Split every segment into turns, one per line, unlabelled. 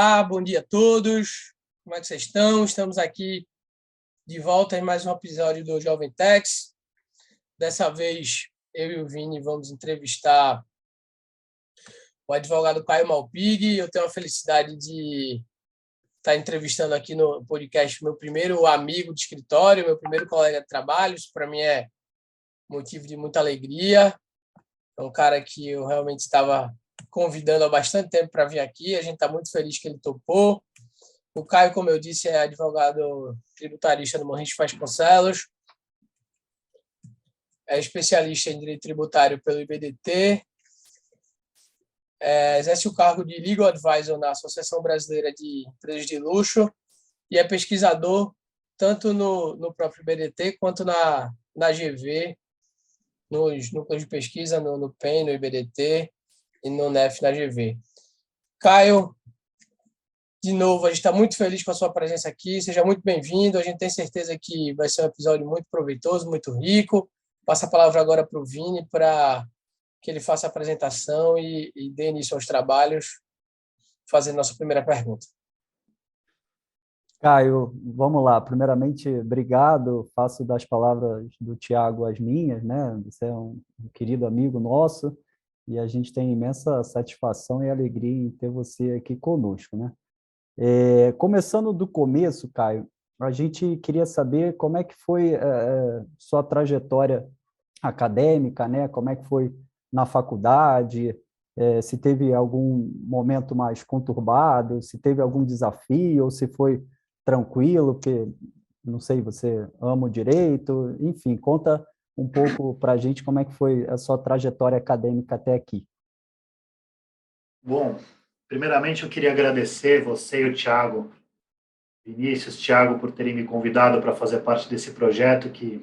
Olá, bom dia a todos. Como é que vocês estão? Estamos aqui de volta em mais um episódio do Jovem Techs. Dessa vez, eu e o Vini vamos entrevistar o advogado Caio Malpighi. Eu tenho a felicidade de estar entrevistando aqui no podcast meu primeiro amigo de escritório, meu primeiro colega de trabalho. Isso, para mim, é motivo de muita alegria. É um cara que eu realmente estava convidando há bastante tempo para vir aqui. A gente está muito feliz que ele topou. O Caio, como eu disse, é advogado tributarista no Morenchi Vasconcelos, é especialista em direito tributário pelo IBDT, exerce o cargo de Legal Advisor na Associação Brasileira de Empresas de Luxo e é pesquisador tanto no próprio IBDT quanto na GV, nos núcleos de pesquisa, no PEN, no IBDT e no NEF, na GV. Caio, de novo, a gente está muito feliz com a sua presença aqui. Seja muito bem-vindo. A gente tem certeza que vai ser um episódio muito proveitoso, muito rico. Passo a palavra agora para o Vini para que ele faça a apresentação e dê início aos trabalhos, fazendo nossa primeira pergunta.
Caio, vamos lá. Primeiramente, obrigado. Faço das palavras do Tiago as minhas, né? Você é um querido amigo nosso e a gente tem imensa satisfação e alegria em ter você aqui conosco, né? Começando do começo, Caio, a gente queria saber como é que foi sua trajetória acadêmica, né? Como é que foi na faculdade, se teve algum momento mais conturbado, se teve algum desafio, ou se foi tranquilo, porque, não sei, você ama o direito, enfim, conta um pouco para a gente como é que foi a sua trajetória acadêmica até aqui.
Bom, primeiramente eu queria agradecer você e o Thiago, Vinícius, Thiago, por terem me convidado para fazer parte desse projeto que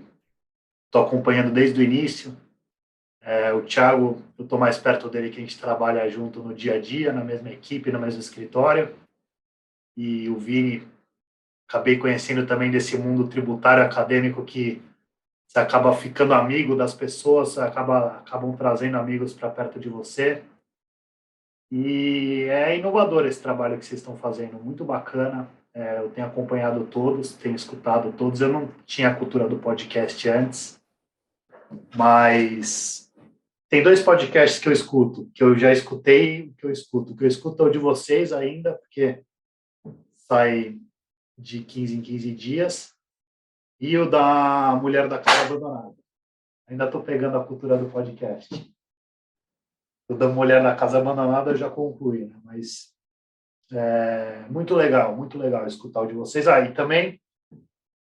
estou acompanhando desde o início. O Thiago, eu estou mais perto dele, que a gente trabalha junto no dia a dia, na mesma equipe, no mesmo escritório. E o Vini, acabei conhecendo também desse mundo tributário acadêmico que você acaba ficando amigo das pessoas, acabam trazendo amigos para perto de você. E é inovador esse trabalho que vocês estão fazendo, muito bacana. Eu tenho acompanhado todos, tenho escutado todos. Eu não tinha a cultura do podcast antes, mas tem 2 podcasts que eu escuto, que eu já escutei, que eu escuto. O que eu escuto é o de vocês ainda, porque sai de 15 em 15 dias, e o da Mulher da Casa Abandonada. Ainda estou pegando a cultura do podcast. O da Mulher da Casa Abandonada eu já concluí, né? Mas muito legal escutar o de vocês. E também,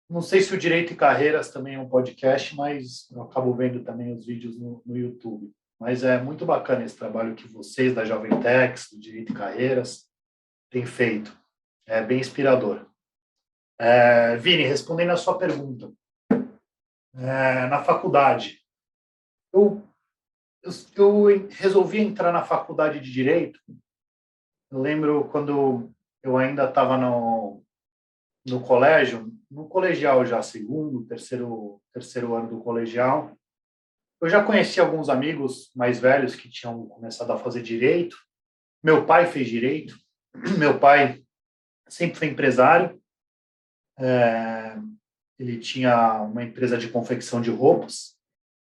não sei se o Direito e Carreiras também é um podcast, mas eu acabo vendo também os vídeos no YouTube. Mas é muito bacana esse trabalho que vocês, da Jovem Techs, do Direito e Carreiras, têm feito. É bem inspirador. Vini, respondendo a sua pergunta. Na faculdade, eu resolvi entrar na faculdade de Direito. Eu lembro quando eu ainda estava no colégio, no colegial já, terceiro ano do colegial. Eu já conheci alguns amigos mais velhos que tinham começado a fazer direito. Meu pai fez direito. Meu pai sempre foi empresário. Ele tinha uma empresa de confecção de roupas,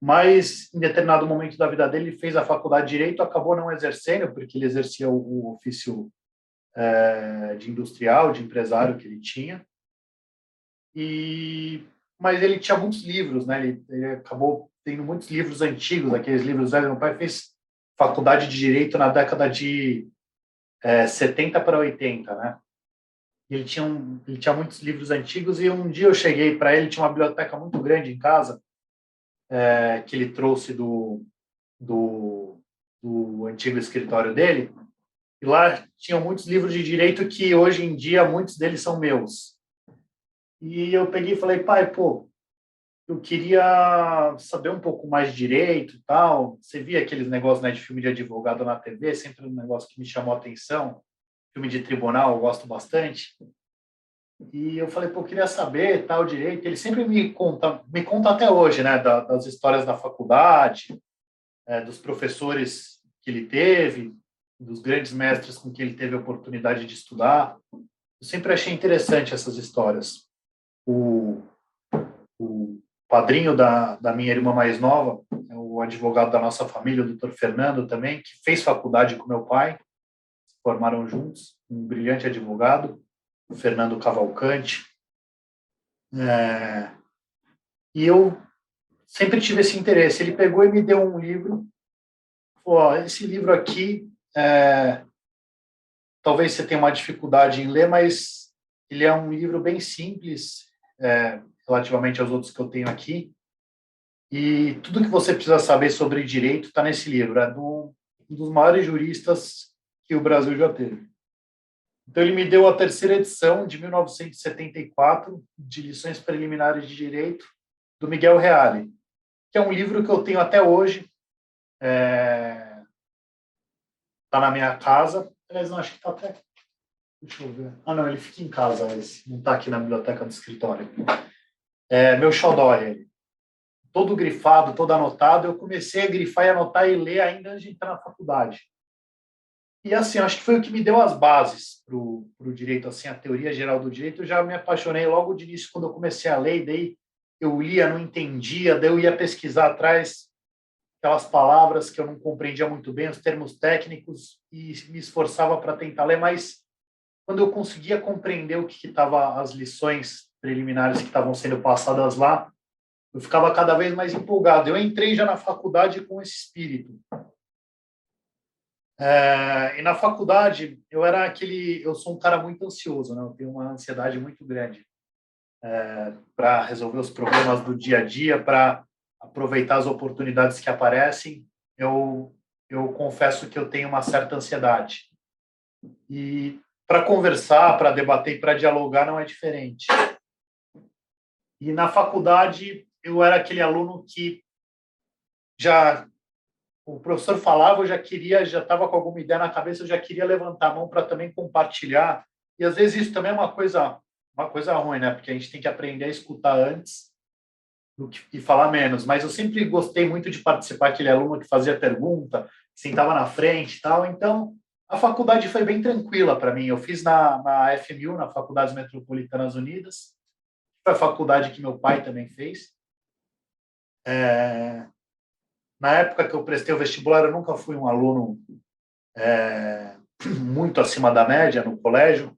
mas em determinado momento da vida dele, ele fez a faculdade de Direito, acabou não exercendo, porque ele exercia o ofício de industrial, de empresário que ele tinha. Mas ele tinha muitos livros, né? Ele acabou tendo muitos livros antigos, aqueles livros velhos. Meu pai fez faculdade de Direito na década de 70 para 80, né? Ele tinha muitos livros antigos, e um dia eu cheguei para ele, tinha uma biblioteca muito grande em casa, que ele trouxe do antigo escritório dele, e lá tinham muitos livros de direito que hoje em dia muitos deles são meus. E eu peguei e falei, pai, eu queria saber um pouco mais de direito e tal. Você via aqueles negócios, né, de filme de advogado na TV, sempre um negócio que me chamou a atenção. Filme de tribunal, eu gosto bastante. E eu falei, eu queria saber tal direito. Ele sempre me conta até hoje, né, das histórias da faculdade, dos professores que ele teve. dos grandes mestres com que ele teve a oportunidade de estudar. Eu sempre achei interessante essas histórias. O padrinho da minha irmã mais nova, é o advogado da nossa família, o Dr. Fernando também, que fez faculdade com meu pai, se formaram juntos, um brilhante advogado, o Fernando Cavalcante. E eu sempre tive esse interesse. Ele pegou e me deu um livro, falou, esse livro aqui, talvez você tenha uma dificuldade em ler, mas ele é um livro bem simples, relativamente aos outros que eu tenho aqui, e tudo que você precisa saber sobre direito está nesse livro. É um dos maiores juristas que o Brasil já teve. Então, ele me deu a terceira edição, de 1974, de Lições Preliminares de Direito, do Miguel Reale, que é um livro que eu tenho até hoje, está na minha casa. Aliás, não, acho que está até... Deixa eu ver. Ah, não, ele fica em casa, esse. Não está aqui na biblioteca do escritório. Meu xodó, ele. Todo grifado, todo anotado. Eu comecei a grifar e anotar e ler ainda antes de entrar na faculdade. E, assim, acho que foi o que me deu as bases para o direito, assim, a teoria geral do direito. Eu já me apaixonei logo de início, quando eu comecei a ler, e daí eu lia, não entendia, daí eu ia pesquisar atrás aquelas palavras que eu não compreendia muito bem, os termos técnicos, e me esforçava para tentar ler, mas quando eu conseguia compreender o que estava, as lições preliminares que estavam sendo passadas lá, eu ficava cada vez mais empolgado. Eu entrei já na faculdade com esse espírito. E na faculdade, eu sou um cara muito ansioso, né? Eu tenho uma ansiedade muito grande para resolver os problemas do dia a dia, para aproveitar as oportunidades que aparecem. Eu confesso que eu tenho uma certa ansiedade. E para conversar, para debater e para dialogar não é diferente. E na faculdade, eu era aquele aluno que o professor falava, eu já estava com alguma ideia na cabeça, eu já queria levantar a mão para também compartilhar. E às vezes isso também é uma coisa ruim, né? Porque a gente tem que aprender a escutar antes e falar menos. Mas eu sempre gostei muito de participar, aquele aluno que fazia pergunta, que sentava na frente e tal. Então, a faculdade foi bem tranquila para mim. Eu fiz na FMU, na Faculdades Metropolitanas Unidas, foi a faculdade que meu pai também fez. Na época que eu prestei o vestibular, eu nunca fui um aluno muito acima da média no colégio.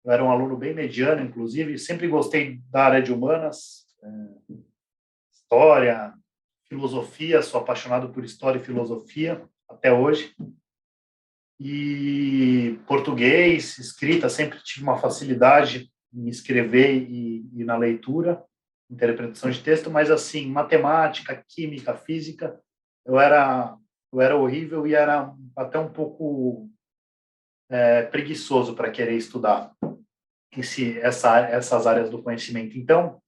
Eu era um aluno bem mediano, inclusive. Sempre gostei da área de humanas, história, filosofia. Sou apaixonado por história e filosofia até hoje. E português, escrita, sempre tive uma facilidade em escrever e na leitura, interpretação de texto, mas assim, matemática, química, física, eu era horrível e era até um pouco preguiçoso para querer estudar essas áreas do conhecimento. Então,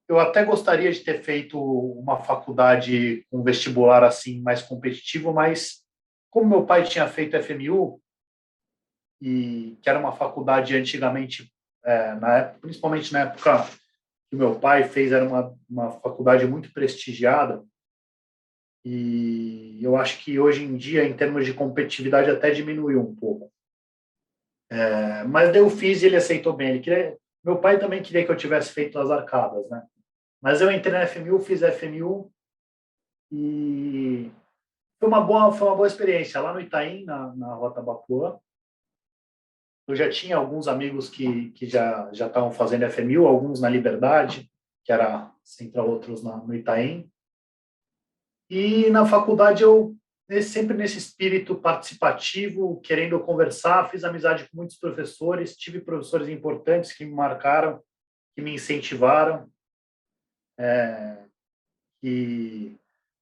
eu até gostaria de ter feito uma faculdade com vestibular assim mais competitivo, mas como meu pai tinha feito FMU, e que era uma faculdade antigamente, principalmente na época que meu pai fez, era uma faculdade muito prestigiada, e eu acho que hoje em dia, em termos de competitividade, até diminuiu um pouco. Mas daí eu fiz e ele aceitou bem. Meu pai também queria que eu tivesse feito as arcadas, né? Mas eu entrei na FMU, fiz FMU e foi uma boa experiência. Lá no Itaim, na Rota Bapuã, eu já tinha alguns amigos que já estavam fazendo FMU, alguns na Liberdade, que era Central, outros no Itaim. E na faculdade eu sempre nesse espírito participativo, querendo conversar, fiz amizade com muitos professores, tive professores importantes que me marcaram, que me incentivaram, que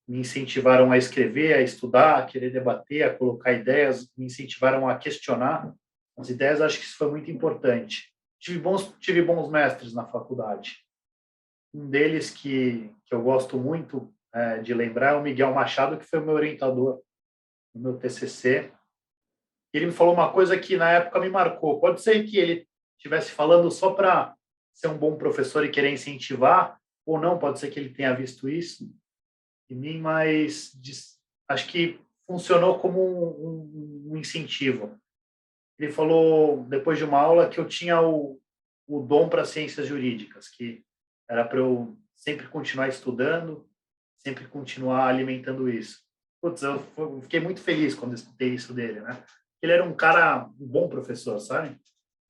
me incentivaram a escrever, a estudar, a querer debater, a colocar ideias, me incentivaram a questionar as ideias. Acho que isso foi muito importante. Tive bons mestres na faculdade. Um deles que eu gosto muito de lembrar é o Miguel Machado, que foi o meu orientador no meu TCC. Ele me falou uma coisa que na época me marcou. Pode ser que ele estivesse falando só para ser um bom professor e querer incentivar, ou não, pode ser que ele tenha visto isso em mim, mas acho que funcionou como um incentivo. Ele falou, depois de uma aula, que eu tinha o dom para ciências jurídicas, que era para eu sempre continuar estudando, sempre continuar alimentando isso. Putz, eu fiquei muito feliz quando escutei isso dele, né? Ele era um bom professor, sabe?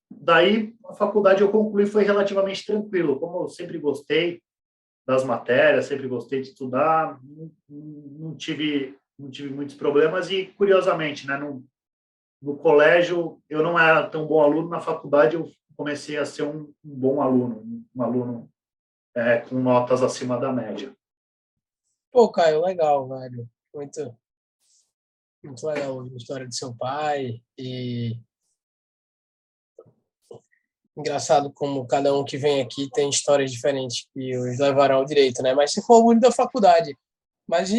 Daí, a faculdade eu concluí foi relativamente tranquilo. Como eu sempre gostei das matérias, sempre gostei de estudar, não tive muitos problemas e, curiosamente, né, no colégio eu não era tão bom aluno, na faculdade eu comecei a ser um bom aluno, um aluno com notas acima da média.
Pô, Caio, legal, velho. Muito, muito legal a história do seu pai e engraçado como cada um que vem aqui tem histórias diferentes que os levarão ao direito, né? Mas você falou muito da faculdade. Mas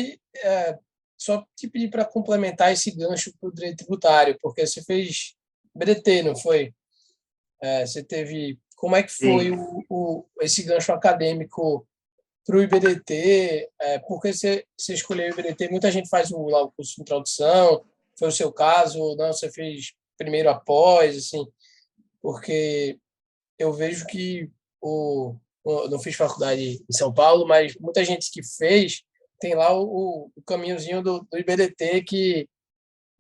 só te pedir para complementar esse gancho para o direito tributário, porque você fez BDT, não foi? Você teve... Como é que foi
Sim.
esse gancho acadêmico para o IBDT? Porque você escolheu o IBDT? Muita gente faz lá o curso de introdução, foi o seu caso, ou não, você fez primeiro após, assim, porque eu vejo que eu não fiz faculdade em São Paulo, mas muita gente que fez tem lá o caminhozinho do IBDT que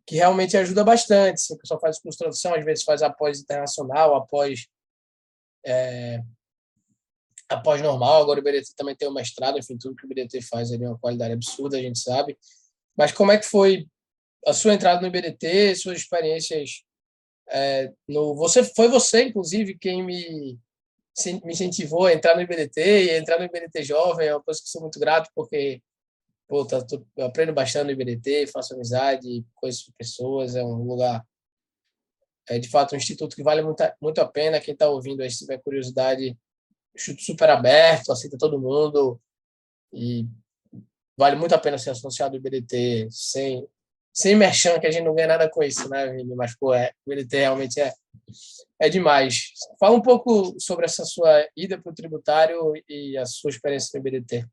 realmente ajuda bastante. Assim, o pessoal faz curso de tradução, às vezes faz após internacional, após normal. Agora o IBDT também tem o mestrado, enfim, tudo que o IBDT faz ali é uma qualidade absurda, a gente sabe. Mas como é que foi a sua entrada no IBDT, suas experiências foi você, inclusive, quem me incentivou a entrar no IBDT e a entrar no IBDT jovem, é uma coisa que sou muito grato, porque pô, eu aprendo bastante no IBDT, faço amizade, conheço pessoas, é um lugar, de fato, um instituto que vale muito, muito a pena. Quem está ouvindo aí, se tiver curiosidade, instituto super aberto, aceita todo mundo e vale muito a pena ser associado ao IBDT sem merchan, que a gente não ganha nada com isso, né, Vini? Mas, pô, o IBDT realmente é demais. Fala um pouco sobre essa sua ida para o tributário e a sua experiência no IBDT.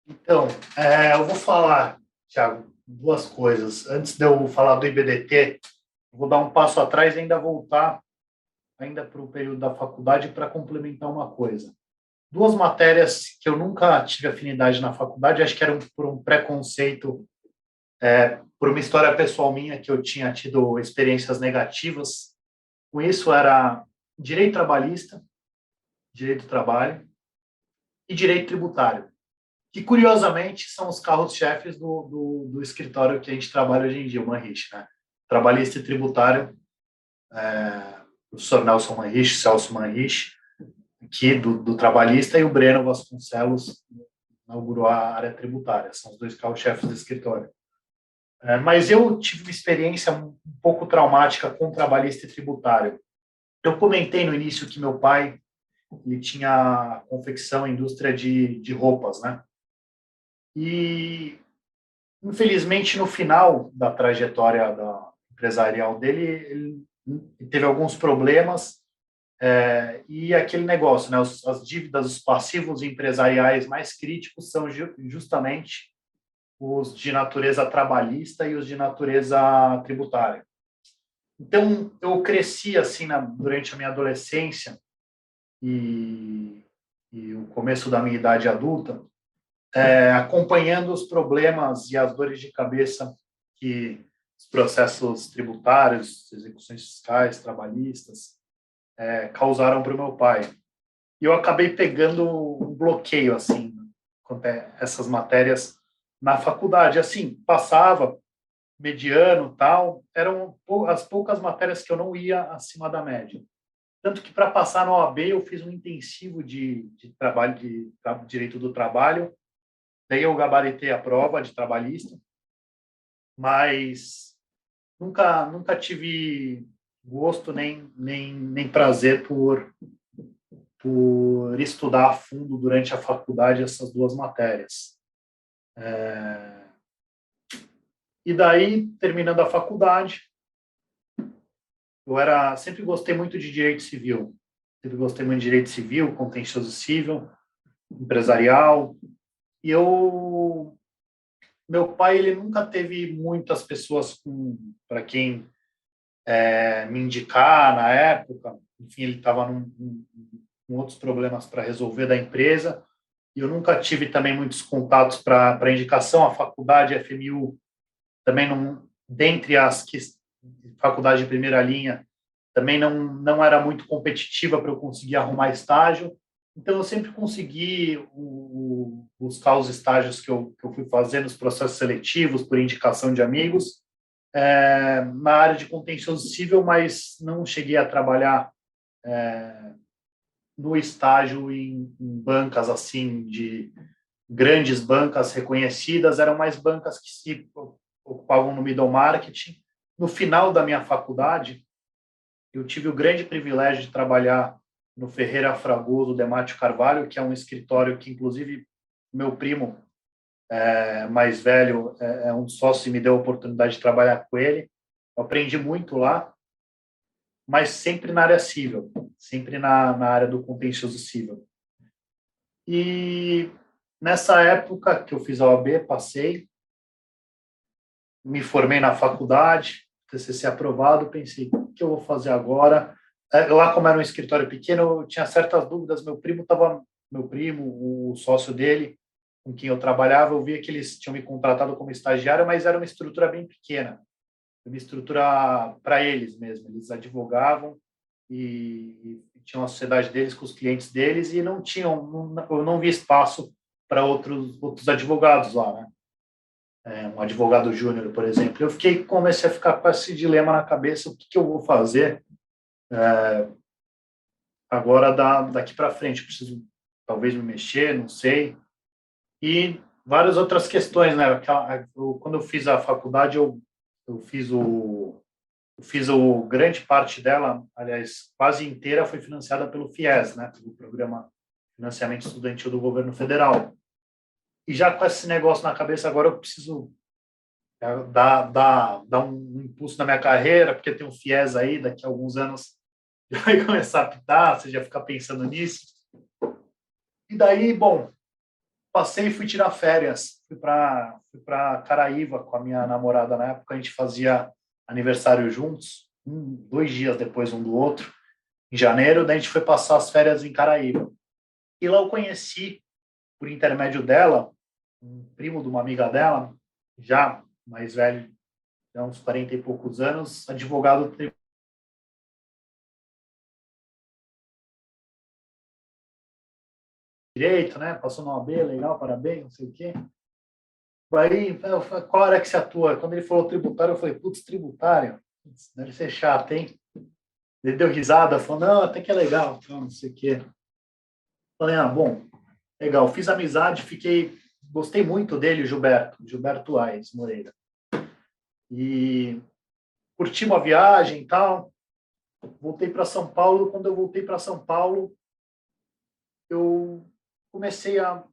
Então, eu vou falar, Thiago, duas coisas. Antes de eu falar do IBDT, eu vou dar um passo atrás e ainda voltar ainda para o período da faculdade para complementar uma coisa. Duas matérias que eu nunca tive afinidade na faculdade, acho que eram por um preconceito, por uma história pessoal minha, que eu tinha tido experiências negativas. Com isso, era direito trabalhista, direito do trabalho e direito tributário, que, curiosamente, são os carros-chefes do escritório que a gente trabalha hoje em dia, o Manrich, né? Trabalhista e tributário, o professor Nelson Manrich, Celso Manrich, aqui do trabalhista, e o Breno Vasconcelos inaugurou a área tributária. São os dois carros-chefes do escritório. Mas eu tive uma experiência um pouco traumática com trabalhista e tributário. Eu comentei no início que meu pai ele tinha confecção, indústria de roupas, né? E, infelizmente, no final da trajetória empresarial dele, ele teve alguns problemas, e aquele negócio, né? As dívidas, os passivos empresariais mais críticos são justamente os de natureza trabalhista e os de natureza tributária. Então, eu cresci assim durante a minha adolescência e o começo da minha idade adulta, acompanhando os problemas e as dores de cabeça que os processos tributários, execuções fiscais, trabalhistas, causaram para o meu pai. E eu acabei pegando um bloqueio, assim, quanto a essas matérias na faculdade. Assim, passava, mediano, tal, eram as poucas matérias que eu não ia acima da média. Tanto que, para passar na OAB, eu fiz um intensivo de trabalho, de direito do trabalho. Daí eu gabaritei a prova de trabalhista, mas nunca tive gosto nem prazer por estudar a fundo durante a faculdade essas duas matérias. E daí, terminando a faculdade, sempre gostei muito de direito civil. Sempre gostei muito de direito civil, contencioso civil, empresarial. E eu meu pai ele nunca teve muitas pessoas para quem me indicar na época. Enfim, ele estava com outros problemas para resolver da empresa. E eu nunca tive também muitos contatos para indicação. A faculdade, a FMU, também não, dentre as faculdades de primeira linha, também não era muito competitiva para eu conseguir arrumar estágio. Então, eu sempre consegui buscar os estágios que eu fui fazer nos processos seletivos, por indicação de amigos, na área de contencioso civil, mas não cheguei a trabalhar no estágio em bancas assim, de grandes bancas reconhecidas, eram mais bancas que se ocupavam no middle marketing. No final da minha faculdade, eu tive o grande privilégio de trabalhar no Ferreira Fragoso Dematio Carvalho, que é um escritório que, inclusive, meu primo mais velho é um sócio e me deu a oportunidade de trabalhar com ele. Eu aprendi muito lá, mas sempre na área civil, sempre na área do contencioso civil. E nessa época que eu fiz a OAB, passei, me formei na faculdade, TCC aprovado, pensei, o que eu vou fazer agora? Lá, como era um escritório pequeno, eu tinha certas dúvidas. Meu primo, o sócio dele, com quem eu trabalhava, eu via que eles tinham me contratado como estagiário, mas era uma estrutura bem pequena, uma estrutura para eles mesmo. Eles advogavam e tinham a sociedade deles com os clientes deles e eu não vi espaço para outros advogados lá, né? Um advogado júnior, por exemplo. Comecei a ficar com esse dilema na cabeça: o que eu vou fazer agora daqui para frente? Eu preciso talvez me mexer, não sei. E várias outras questões, né? Quando eu fiz a faculdade, eu fiz grande parte dela, aliás, quase inteira, foi financiada pelo FIES, né? Pelo Programa de Financiamento Estudantil do Governo Federal. E já com esse negócio na cabeça, agora eu preciso dar um impulso na minha carreira, porque tem um FIES aí, daqui a alguns anos já vai começar a apitar, você já fica pensando nisso. E daí, bom, passei e fui tirar férias. Fui para Caraíva com a minha namorada na época. A gente fazia aniversário juntos, 2 dias depois um do outro, em janeiro. Daí a gente foi passar as férias em Caraíva. E lá eu conheci, por intermédio dela, um primo de uma amiga dela, já mais velho, já uns 40 e poucos anos, advogado direito, né? Passou na OAB, legal, parabéns, não sei o quê. Aí, qual área que você atua? Quando ele falou tributário, eu falei, putz, tributário? Deve ser chato, hein? Ele deu risada, falou, não, até que é legal, então, não sei o quê. Falei, bom, legal. Fiz amizade, gostei muito dele, Gilberto Aires Moreira. E curtimos a viagem e tal. Voltei para São Paulo. Quando eu voltei para São Paulo, eu comecei a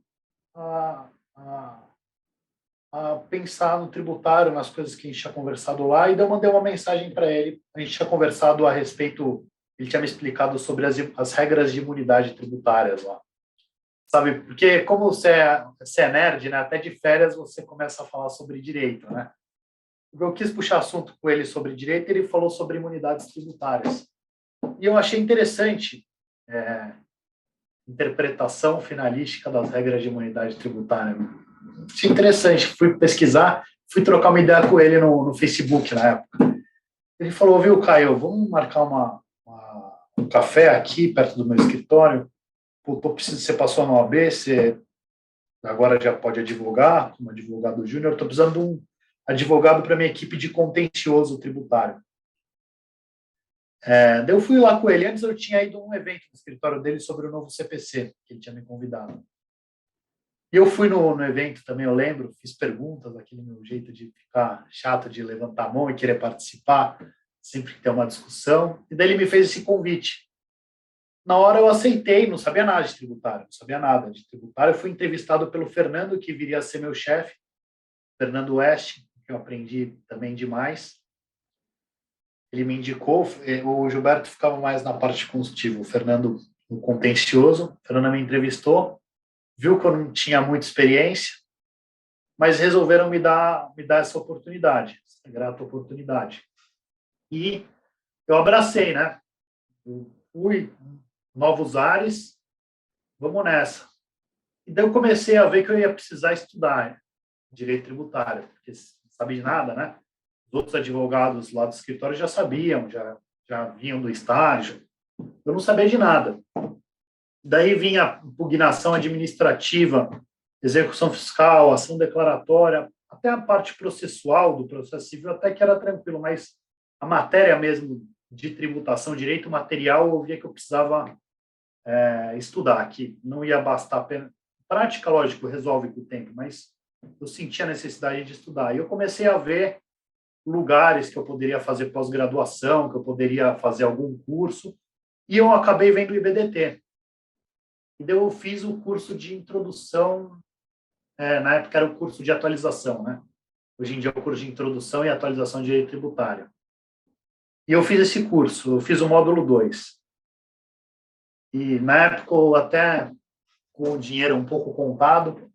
pensar no tributário, nas coisas que a gente tinha conversado lá, e daí eu mandei uma mensagem para ele. A gente tinha conversado a respeito, ele tinha me explicado sobre as regras de imunidade tributárias lá. Sabe, porque como você é nerd, né, até de férias você começa a falar sobre direito, né? Eu quis puxar assunto com ele sobre direito, ele falou sobre imunidades tributárias. E eu achei interessante interpretação finalística das regras de imunidade tributária. Achei interessante, fui pesquisar, fui trocar uma ideia com ele no Facebook na época. Ele falou, viu, Caio, vamos marcar um café aqui perto do meu escritório. Você passou na OAB, você agora já pode advogar, como advogado júnior, estou precisando de um advogado para minha equipe de contencioso tributário. Daí eu fui lá com ele. Antes eu tinha ido a um evento no escritório dele sobre o novo CPC, que ele tinha me convidado. E eu fui no evento também, eu lembro, fiz perguntas, aquele meu jeito de ficar chato de levantar a mão e querer participar, sempre que tem uma discussão. E daí ele me fez esse convite. Na hora eu aceitei, não sabia nada de tributário, não sabia nada de tributário. Eu fui entrevistado pelo Fernando, que viria a ser meu chefe, Fernando West, que eu aprendi também demais. Ele me indicou, o Gilberto ficava mais na parte consultiva, o Fernando no contencioso. O Fernando me entrevistou, viu que eu não tinha muita experiência, mas resolveram me dar essa oportunidade, essa grata oportunidade. E eu abracei, né? Eu fui, novos ares, vamos nessa. E daí eu comecei a ver que eu ia precisar estudar direito tributário, porque não sabia de nada, né? Os outros advogados lá do escritório já sabiam, já vinham do estágio. Eu não sabia de nada. Daí vinha a impugnação administrativa, execução fiscal, ação declaratória, até a parte processual do processo civil até que era tranquilo, mas a matéria mesmo de tributação, direito material, eu via que eu precisava estudar, que não ia bastar apenas... Prática, lógico, resolve com o tempo, mas eu sentia a necessidade de estudar. E eu comecei a ver lugares que eu poderia fazer pós-graduação, que eu poderia fazer algum curso, e eu acabei vendo o IBDT. E daí eu fiz o curso de introdução, na época era o curso de atualização, né? Hoje em dia é o curso de introdução e atualização de direito tributário. E eu fiz esse curso, eu fiz o módulo 2. E na época, eu até com o dinheiro um pouco contado,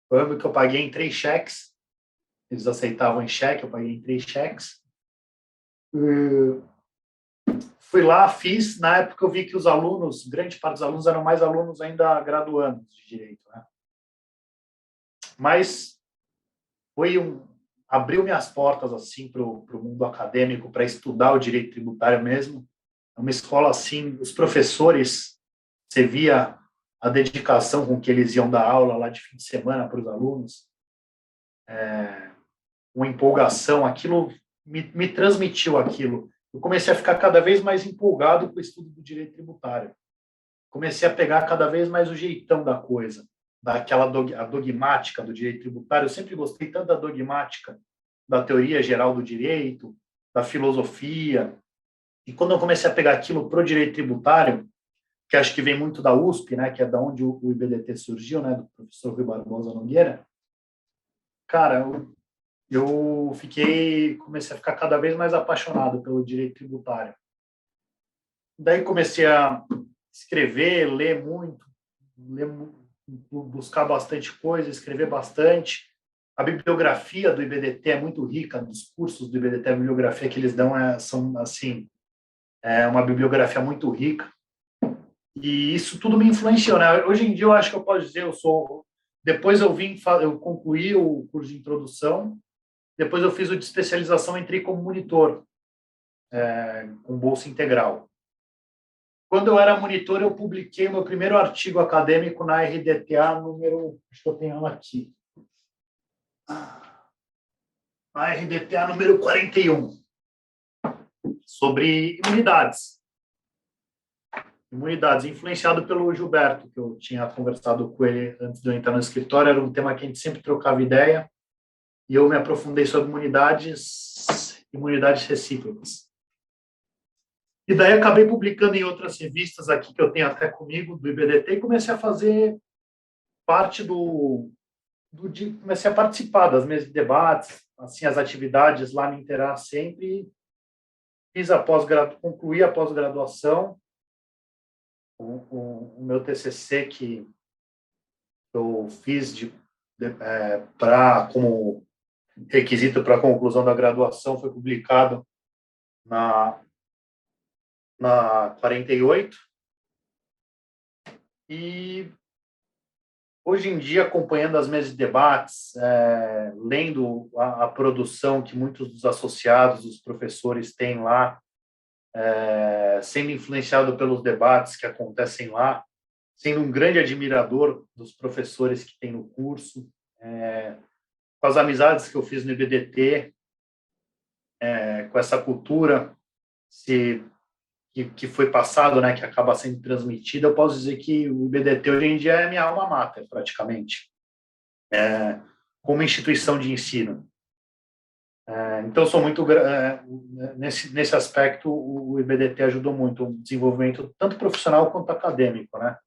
eu lembro que eu paguei em 3 cheques, eles aceitavam em cheque, eu paguei em 3 cheques. Fui lá, fiz, na época eu vi que os alunos, grande parte dos alunos eram mais alunos ainda graduandos de direito, né? Mas abriu minhas portas assim para o mundo acadêmico, para estudar o direito tributário mesmo. É uma escola assim, os professores, você via a dedicação com que eles iam dar aula lá de fim de semana para os alunos, uma empolgação, aquilo me transmitiu aquilo. Eu comecei a ficar cada vez mais empolgado com o estudo do direito tributário. Comecei a pegar cada vez mais o jeitão da coisa, daquela a dogmática do direito tributário. Eu sempre gostei tanto da dogmática da teoria geral do direito, da filosofia. E quando eu comecei a pegar aquilo para o direito tributário, que acho que vem muito da USP, né, que é da onde o IBDT surgiu, né, do professor Rui Barbosa Nogueira, cara, eu comecei a ficar cada vez mais apaixonado pelo direito tributário. Daí comecei a escrever, buscar bastante coisa, escrever bastante. A bibliografia do IBDT é muito rica, dos cursos do IBDT, a bibliografia que eles dão são assim, uma bibliografia muito rica. E isso tudo me influenciou, né? Hoje em dia eu acho que eu posso dizer, depois eu concluí o curso de introdução, depois eu fiz o de especialização, entrei como monitor, com bolsa integral. Quando eu era monitor, eu publiquei o meu primeiro artigo acadêmico na RDTA número, acho que eu tenho ela aqui, na RDTA número 41, sobre imunidades. Imunidades, influenciado pelo Gilberto, que eu tinha conversado com ele antes de eu entrar no escritório, era um tema que a gente sempre trocava ideia, e eu me aprofundei sobre imunidades recíprocas. E daí acabei publicando em outras revistas aqui, que eu tenho até comigo, do IBDT, e comecei a fazer parte comecei a participar das mesas de debates, assim, as atividades lá me interar sempre, concluí a pós-graduação, o meu TCC que eu fiz como requisito para a conclusão da graduação foi publicado na 48. E hoje em dia, acompanhando as mesas de debates, lendo a produção que muitos dos associados, os professores têm lá, sendo influenciado pelos debates que acontecem lá, sendo um grande admirador dos professores que tem no curso, com as amizades que eu fiz no IBDT, com essa cultura que foi passado, né, que acaba sendo transmitida, eu posso dizer que o IBDT hoje em dia é minha alma mater, praticamente, como instituição de ensino. Então, sou muito nesse aspecto, o IBDT ajudou muito o desenvolvimento tanto profissional quanto acadêmico, né?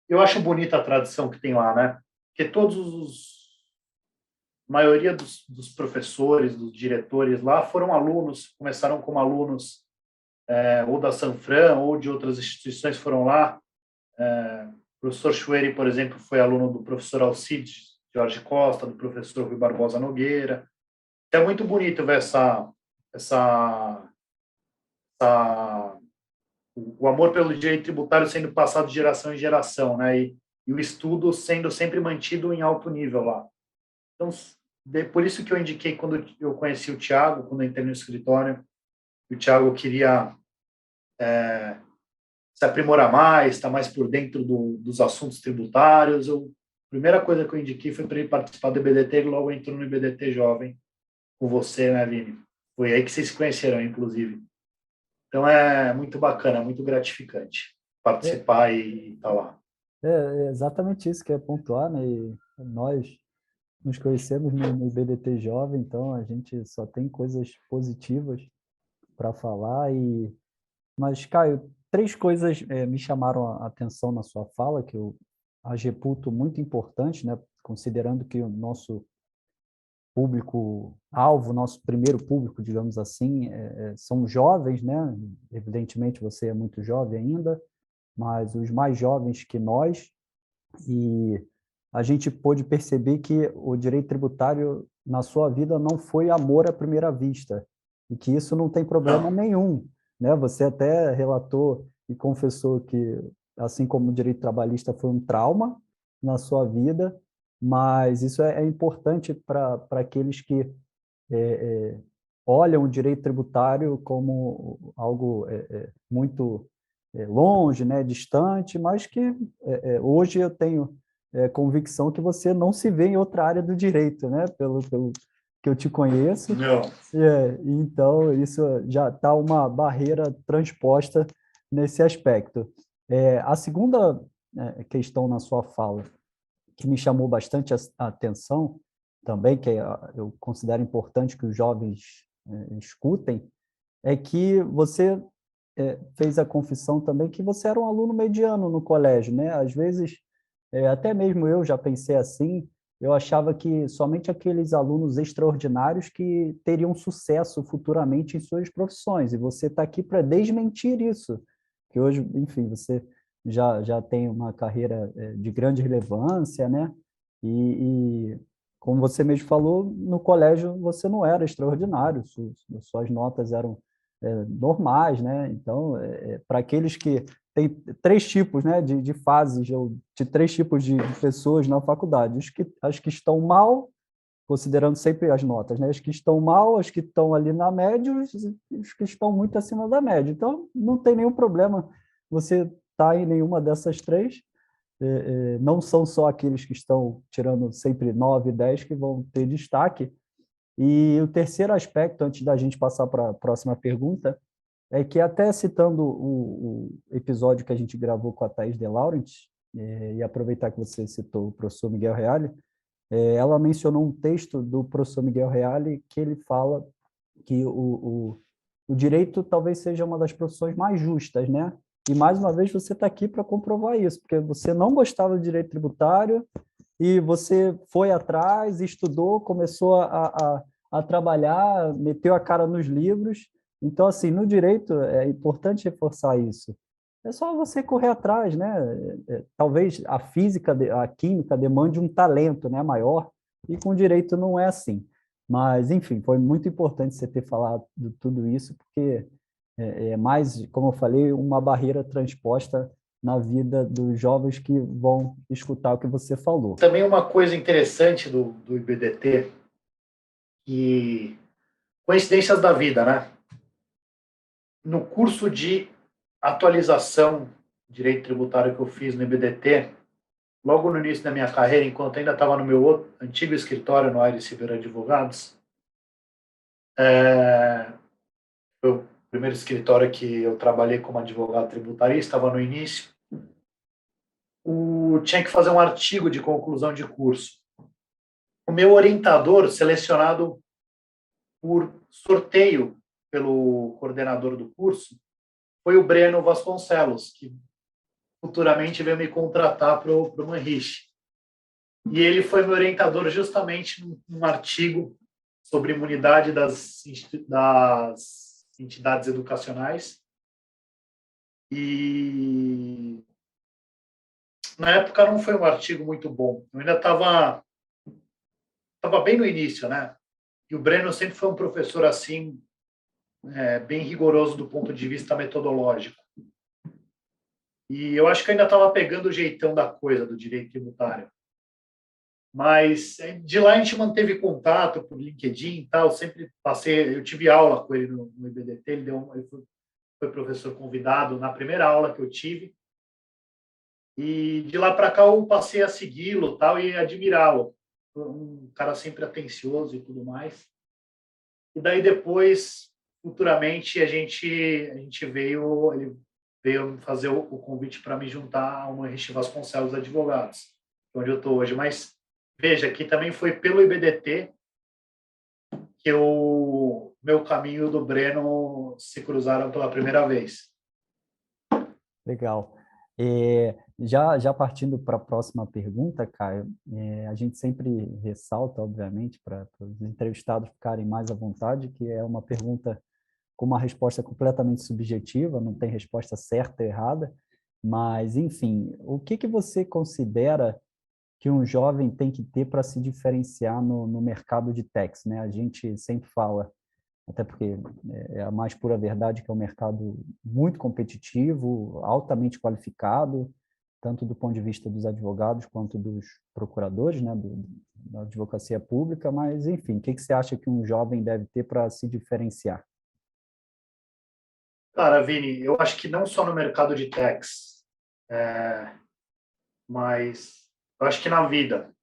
Eu acho bonita a tradição que tem lá, né? Porque a maioria dos professores, dos diretores lá foram alunos, começaram como alunos ou da Sanfran ou de outras instituições, foram lá. O professor Chueri, por exemplo, foi aluno do professor Alcides Jorge Costa, do professor Rui Barbosa Nogueira. É muito bonito ver o amor pelo direito tributário sendo passado de geração em geração, né? E o estudo sendo sempre mantido em alto nível lá. Então, por isso que eu indiquei quando eu conheci o Thiago, quando eu entrei no escritório, o Thiago queria se aprimorar mais, estar mais por dentro dos assuntos tributários. A primeira coisa que eu indiquei foi para ele participar do IBDT, e logo entrou no IBDT Jovem com você, né, Vini? Foi aí que vocês se conheceram, inclusive. Então, é muito bacana, muito gratificante
É,
participar e estar lá.
é exatamente isso que é pontuar, né? E nós nos conhecemos no BDT Jovem, então a gente só tem coisas positivas para falar. Mas, Caio, três coisas me chamaram a atenção na sua fala, que eu as reputo muito importante, né? Considerando que o nosso público-alvo, nosso primeiro público, digamos assim, são jovens, né? Evidentemente, você é muito jovem ainda, mas os mais jovens que nós, e a gente pôde perceber que o direito tributário na sua vida não foi amor à primeira vista, e que isso não tem problema
Não,
nenhum, né? Você até relatou e confessou que, assim como o direito trabalhista foi um trauma na sua vida, mas isso é importante para aqueles que olham o direito tributário como algo muito longe, né, distante, mas que hoje eu tenho convicção que você não se vê em outra área do direito, né, pelo que eu te conheço.
não.
Então, isso já está uma barreira transposta nesse aspecto. A segunda questão na sua fala, que me chamou bastante a atenção também, que eu considero importante que os jovens escutem, é que você fez a confissão também que você era um aluno mediano no colégio, né? Às vezes, até mesmo eu já pensei assim, eu achava que somente aqueles alunos extraordinários que teriam sucesso futuramente em suas profissões, e você está aqui para desmentir isso, que hoje, enfim, você já tem uma carreira de grande relevância, né? E como você mesmo falou, no colégio você não era extraordinário, suas notas eram normais, né? Então, para aqueles que tem três tipos, né, de fases, ou de três tipos de pessoas na faculdade. As que estão mal, considerando sempre as notas, né? As que estão mal, as que estão ali na média, os que estão muito acima da média. Então, não tem nenhum problema você estar em nenhuma dessas três. Não são só aqueles que estão tirando sempre 9, 10 que vão ter destaque. E o terceiro aspecto, antes da gente passar para a próxima pergunta, é que até citando o episódio que a gente gravou com a Thaís De Laurentiis, e aproveitar que você citou o professor Miguel Reale, ela mencionou um texto do professor Miguel Reale que ele fala que o direito talvez seja uma das profissões mais justas, né? E, mais uma vez, você está aqui para comprovar isso, porque você não gostava do direito tributário e você foi atrás, estudou, começou a trabalhar, meteu a cara nos livros. Então, assim, no direito é importante reforçar isso. É só você correr atrás, né? Talvez a física, a química demande um talento, né, maior, e com o direito não é assim. Mas, enfim, foi muito importante você ter falado de tudo isso, porque é mais, como eu falei, uma barreira transposta na vida dos jovens que vão escutar o que você falou.
Também uma coisa interessante do IBDT, que coincidências da vida, né? No curso de atualização de direito tributário que eu fiz no IBDT, logo no início da minha carreira, enquanto ainda estava no meu antigo escritório no Aires Silveira Advogados, foi o primeiro escritório que eu trabalhei como advogado tributarista, estava no início, tinha que fazer um artigo de conclusão de curso. O meu orientador, selecionado por sorteio pelo coordenador do curso, foi o Breno Vasconcelos, que futuramente veio me contratar para o Manriche. E ele foi meu orientador justamente num artigo sobre imunidade das entidades educacionais. E na época não foi um artigo muito bom. Eu ainda estava estava bem no início, né? E o Breno sempre foi um professor assim, bem rigoroso do ponto de vista metodológico. E eu acho que eu ainda estava pegando o jeitão da coisa do direito tributário. Mas de lá a gente manteve contato por LinkedIn e tal. Sempre passei, eu tive aula com ele no IBDT. Ele foi professor convidado na primeira aula que eu tive. E de lá para cá eu passei a segui-lo tal e admirá-lo. Um cara sempre atencioso e tudo mais. E daí depois, futuramente, ele veio fazer o convite para me juntar a uma Rich Vasconcelos Advogados, onde eu estou hoje. Mas veja que também foi pelo IBDT que o meu caminho do Breno se cruzaram pela primeira vez.
Legal. Já partindo para a próxima pergunta, Caio, a gente sempre ressalta, obviamente, para os entrevistados ficarem mais à vontade, que é uma pergunta com uma resposta completamente subjetiva, não tem resposta certa ou errada, mas, enfim, o que você considera que um jovem tem que ter para se diferenciar no mercado de techs, né? A gente sempre fala, até porque é a mais pura verdade, que é um mercado muito competitivo, altamente qualificado, tanto do ponto de vista dos advogados quanto dos procuradores, né, da advocacia pública, mas, enfim, o que você acha que um jovem deve ter para se diferenciar?
Cara, Vini, eu acho que não só no mercado de techs, mas eu acho que na vida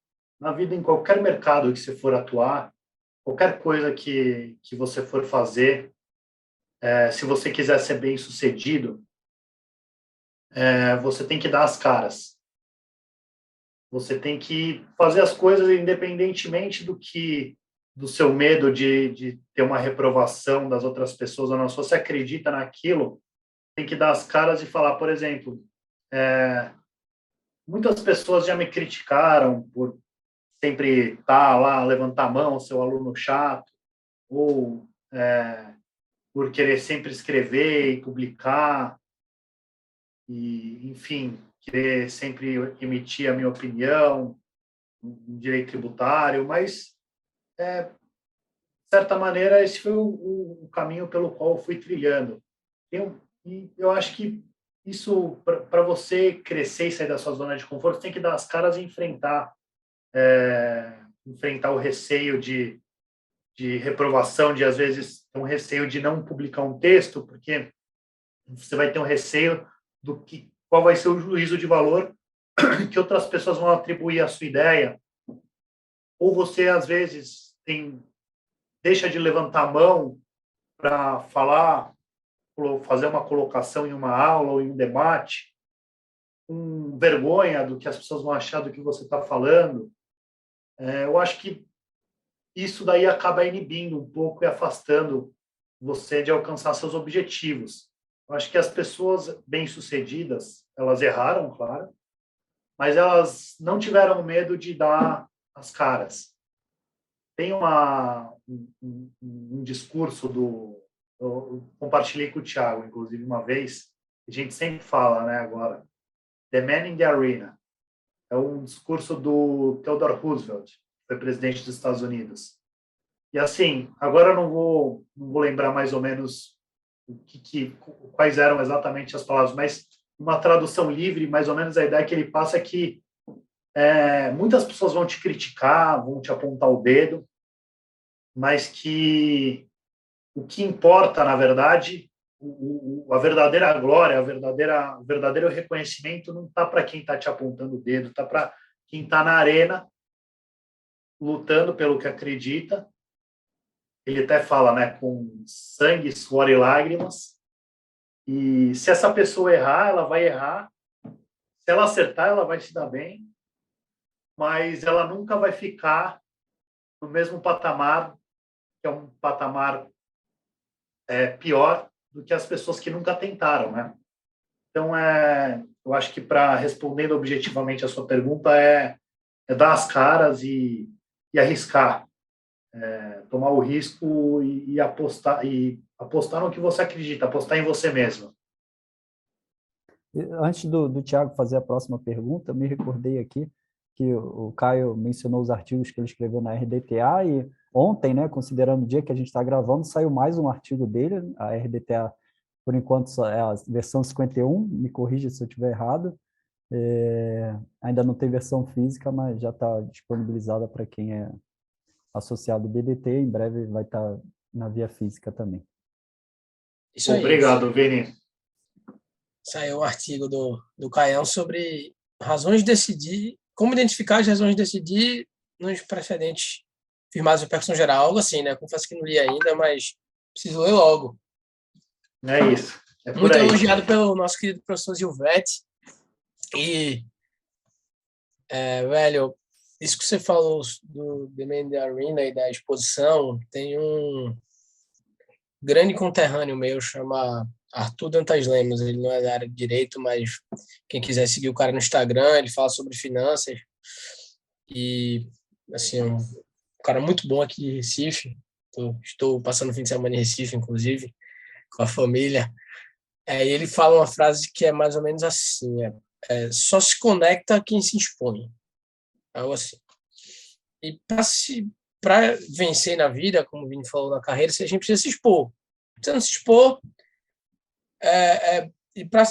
em qualquer mercado que você for atuar, qualquer coisa que você for fazer, se você quiser ser bem-sucedido, você tem que dar as caras. Você tem que fazer as coisas independentemente do seu medo de ter uma reprovação das outras pessoas ou não. Se você acredita naquilo, tem que dar as caras e falar, por exemplo, muitas pessoas já me criticaram por sempre estar lá, levantar a mão, ser o aluno chato, ou por querer sempre escrever e publicar, e, enfim, querer sempre emitir a minha opinião em direito tributário, mas, de certa maneira, esse foi o caminho pelo qual eu fui trilhando. E eu acho que isso, para você crescer e sair da sua zona de conforto, você tem que dar as caras e enfrentar o receio de reprovação, de, às vezes, um receio de não publicar um texto, porque você vai ter um receio qual vai ser o juízo de valor que outras pessoas vão atribuir à sua ideia. Ou você, às vezes, deixa de levantar a mão para falar, fazer uma colocação em uma aula ou em um debate, com vergonha do que as pessoas vão achar do que você está falando. Eu acho que isso daí acaba inibindo um pouco e afastando você de alcançar seus objetivos. Eu acho que as pessoas bem-sucedidas, elas erraram, claro, mas elas não tiveram medo de dar as caras. Tem um discurso eu compartilhei com o Thiago, inclusive, uma vez, a gente sempre fala, né, agora, The Man in the Arena. É um discurso do Theodore Roosevelt, que foi presidente dos Estados Unidos. E, assim, agora eu não vou lembrar mais ou menos quais eram exatamente as palavras, mas uma tradução livre, mais ou menos a ideia que ele passa é que muitas pessoas vão te criticar, vão te apontar o dedo, mas que o que importa, na verdade, a verdadeira glória, o verdadeiro reconhecimento não está para quem está te apontando o dedo, está para quem está na arena, lutando pelo que acredita. Ele até fala, né, com sangue, suor e lágrimas. E se essa pessoa errar, ela vai errar. Se ela acertar, ela vai se dar bem. Mas ela nunca vai ficar no mesmo patamar, que é um patamar pior do que as pessoas que nunca tentaram, né? Então, eu acho que, respondendo objetivamente a sua pergunta, é dar as caras e arriscar, tomar o risco e apostar no que você acredita, apostar em você mesmo.
Antes do Thiago fazer a próxima pergunta, me recordei aqui que o Caio mencionou os artigos que ele escreveu na RDTA, e ontem, né, considerando o dia que a gente está gravando, saiu mais um artigo dele. A RDTA, por enquanto, é a versão 51, me corrija se eu estiver errado. Ainda não tem versão física, mas já está disponibilizada para quem é associado ao BDT. Em breve vai estar na via física também.
Isso aí.
Obrigado, Vini.
Saiu um artigo do Caião sobre razões de decidir, como identificar as razões de decidir nos precedentes firmados em percussão geral, algo assim, né? Confesso que não li ainda, mas preciso ler logo.
É isso. É por
Muito
aí.
elogiado pelo nosso querido professor Gilvetti. E, velho, isso que você falou do The Man in the Arena e da exposição, tem um grande conterrâneo meu, chama Arthur Dantas Lemos. Ele não é da área de direito, mas quem quiser seguir o cara no Instagram, ele fala sobre finanças. E, assim, um cara muito bom aqui de Recife. Estou passando o fim de semana em Recife, inclusive, com a família. E ele fala uma frase que é mais ou menos assim: só se conecta quem se expõe. Algo assim. E para vencer na vida, como o Vini falou na carreira, a gente precisa se expor. Você não se expor,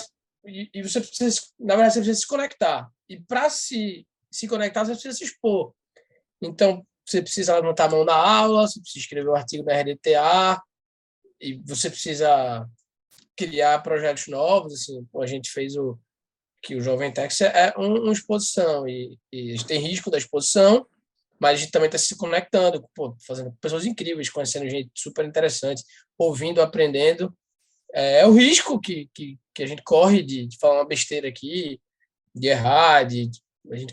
e você precisa, na verdade, você precisa se conectar. E para se conectar, você precisa se expor. Então, você precisa levantar a mão na aula, você precisa escrever um artigo na RDTA, e você precisa criar projetos novos. Assim, a gente fez o Jovem Tex uma exposição, e a gente tem risco da exposição, mas a gente também está se conectando, fazendo pessoas incríveis, conhecendo gente super interessante, ouvindo, aprendendo. É o risco que a gente corre de falar uma besteira aqui, de errar, a gente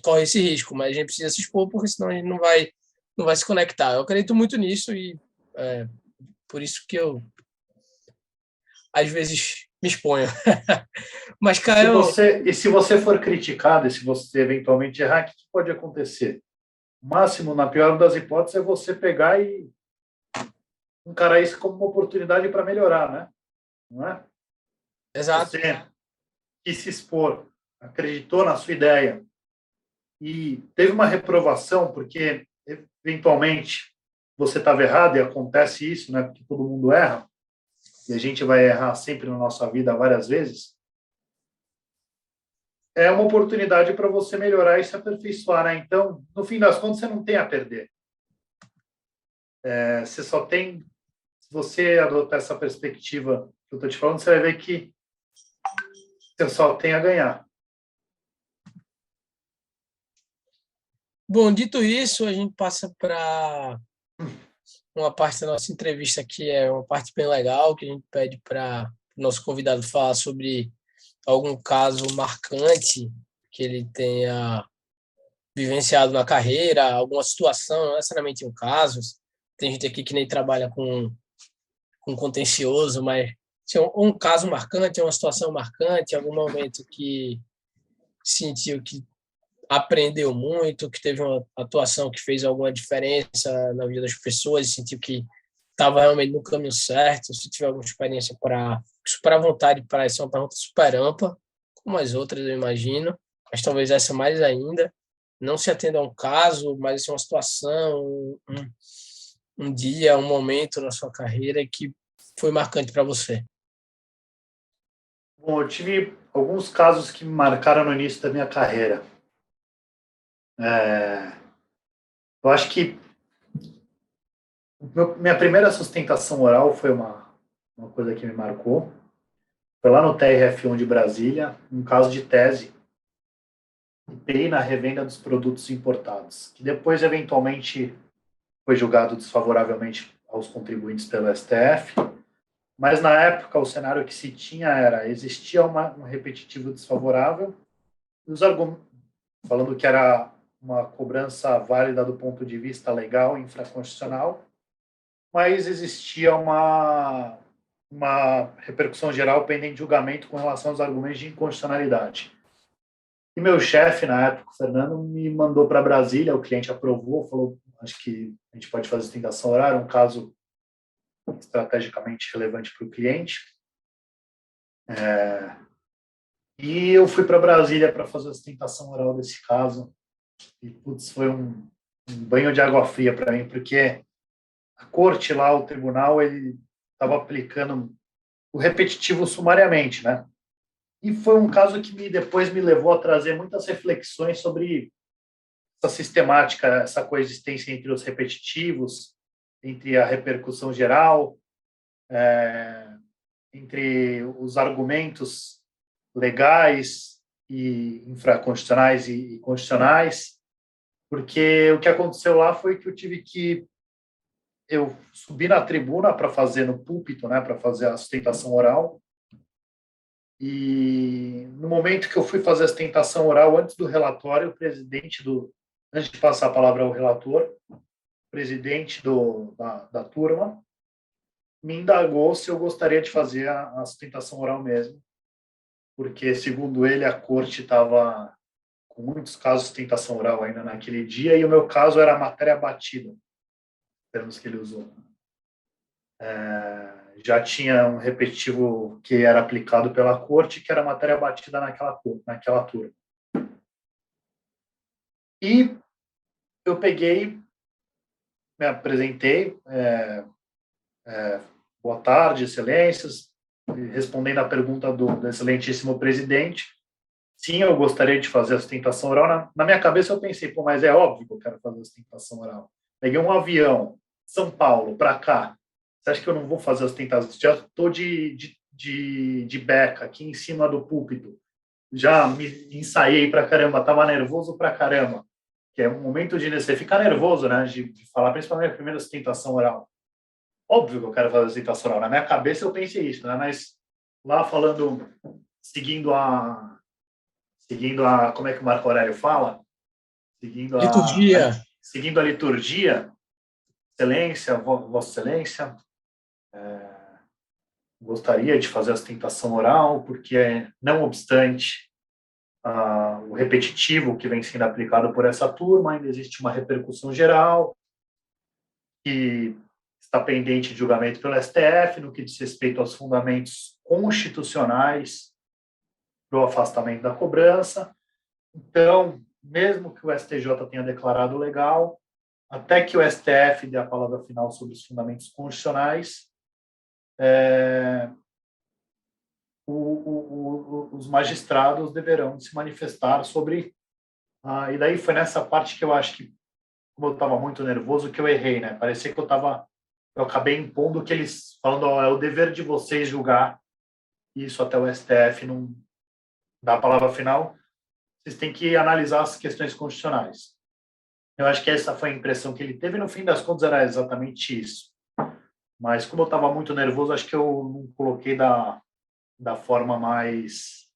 corre esse risco, mas a gente precisa se expor, porque senão a gente não vai se conectar. Eu acredito muito nisso, e por isso que eu, às vezes, me exponho. Mas, Caio...
Se você for criticado, e se você eventualmente errar, o que pode acontecer? O máximo, na pior das hipóteses, é você pegar e encarar isso como uma oportunidade para melhorar, né? Não é?
Exato.
Você quis se expor, acreditou na sua ideia e teve uma reprovação, porque eventualmente você estava errado, e acontece isso, né? Porque todo mundo erra, e a gente vai errar sempre na nossa vida várias vezes. É uma oportunidade para você melhorar e se aperfeiçoar, né? Então, no fim das contas, você não tem a perder. Você só tem... Se você adotar essa perspectiva que eu estou te falando, você vai ver que você só tem a ganhar.
Bom, dito isso, a gente passa para uma parte da nossa entrevista que é uma parte bem legal, que a gente pede para o nosso convidado falar sobre algum caso marcante que ele tenha vivenciado na carreira, alguma situação, não necessariamente um caso. Tem gente aqui que nem trabalha com contencioso, mas um caso marcante, uma situação marcante, algum momento que sentiu que aprendeu muito, que teve uma atuação que fez alguma diferença na vida das pessoas e sentiu que estava realmente no caminho certo. Se tiver alguma experiência para super à vontade, para essa é uma pergunta super ampla, como as outras, eu imagino, mas talvez essa mais ainda. Não se atenda a um caso, mas assim, uma situação, um dia, um momento na sua carreira que foi marcante para você.
Bom, eu tive alguns casos que me marcaram no início da minha carreira. Eu acho que minha primeira sustentação oral foi uma coisa que me marcou. Foi lá no TRF1 de Brasília, um caso de tese IPI na revenda dos produtos importados, que depois, eventualmente, foi julgado desfavoravelmente aos contribuintes pelo STF. Mas, na época, o cenário que se tinha existia um repetitivo desfavorável, os falando que era uma cobrança válida do ponto de vista legal e infraconstitucional, mas existia uma repercussão geral pendente de julgamento com relação aos argumentos de inconstitucionalidade. E meu chefe, na época, o Fernando, me mandou para Brasília, o cliente aprovou, falou, acho que a gente pode fazer sustentação oral, um caso estrategicamente relevante para o cliente. E eu fui para Brasília para fazer a sustentação oral desse caso. E, putz, foi um banho de água fria para mim, porque a corte lá, o tribunal, ele estava aplicando o repetitivo sumariamente, né? E foi um caso que depois me levou a trazer muitas reflexões sobre essa sistemática, essa coexistência entre os repetitivos, entre a repercussão geral, entre os argumentos legais e infraconstitucionais e constitucionais, porque o que aconteceu lá foi que eu subi na tribuna para fazer no púlpito, né, para fazer a sustentação oral, e no momento que eu fui fazer a sustentação oral, antes do relatório, antes de passar a palavra ao relator, o presidente da turma me indagou se eu gostaria de fazer a sustentação oral mesmo, porque, segundo ele, a corte estava com muitos casos de sustentação oral ainda naquele dia, e o meu caso era matéria batida, termos que ele usou. Já tinha um repetitivo que era aplicado pela corte, que era matéria batida naquela turma. E eu peguei, me apresentei, boa tarde, excelências, respondendo à pergunta do excelentíssimo presidente. Sim, eu gostaria de fazer a sustentação oral. Na minha cabeça eu pensei, pô, mas é óbvio que eu quero fazer a sustentação oral. Peguei um avião, São Paulo, para cá. Você acha que eu não vou fazer a sustentação? Já estou de beca aqui em cima do púlpito. Já me ensaiei para caramba, estava nervoso para caramba. Que é um momento de você ficar nervoso, né? De falar, principalmente a primeira sustentação oral. Óbvio que eu quero fazer a sustentação oral. Na minha cabeça eu pensei isso, né? Mas lá falando, seguindo a como é que o Marco Aurélio fala?
Liturgia.
Seguindo a liturgia, excelência, vossa excelência, gostaria de fazer a sustentação oral, porque, não obstante o repetitivo que vem sendo aplicado por essa turma, ainda existe uma repercussão geral que está pendente de julgamento pelo STF no que diz respeito aos fundamentos constitucionais para o afastamento da cobrança. Então, mesmo que o STJ tenha declarado legal, até que o STF dê a palavra final sobre os fundamentos constitucionais, os magistrados deverão se manifestar sobre... e daí foi nessa parte que eu acho que, como eu estava muito nervoso, que eu errei, né? Parecia que eu acabei impondo que eles, falando, é o dever de vocês julgar isso até o STF não dar a palavra final, vocês têm que analisar as questões constitucionais. Eu acho que essa foi a impressão que ele teve, e no fim das contas era exatamente isso. Mas como eu estava muito nervoso, acho que eu não coloquei da forma mais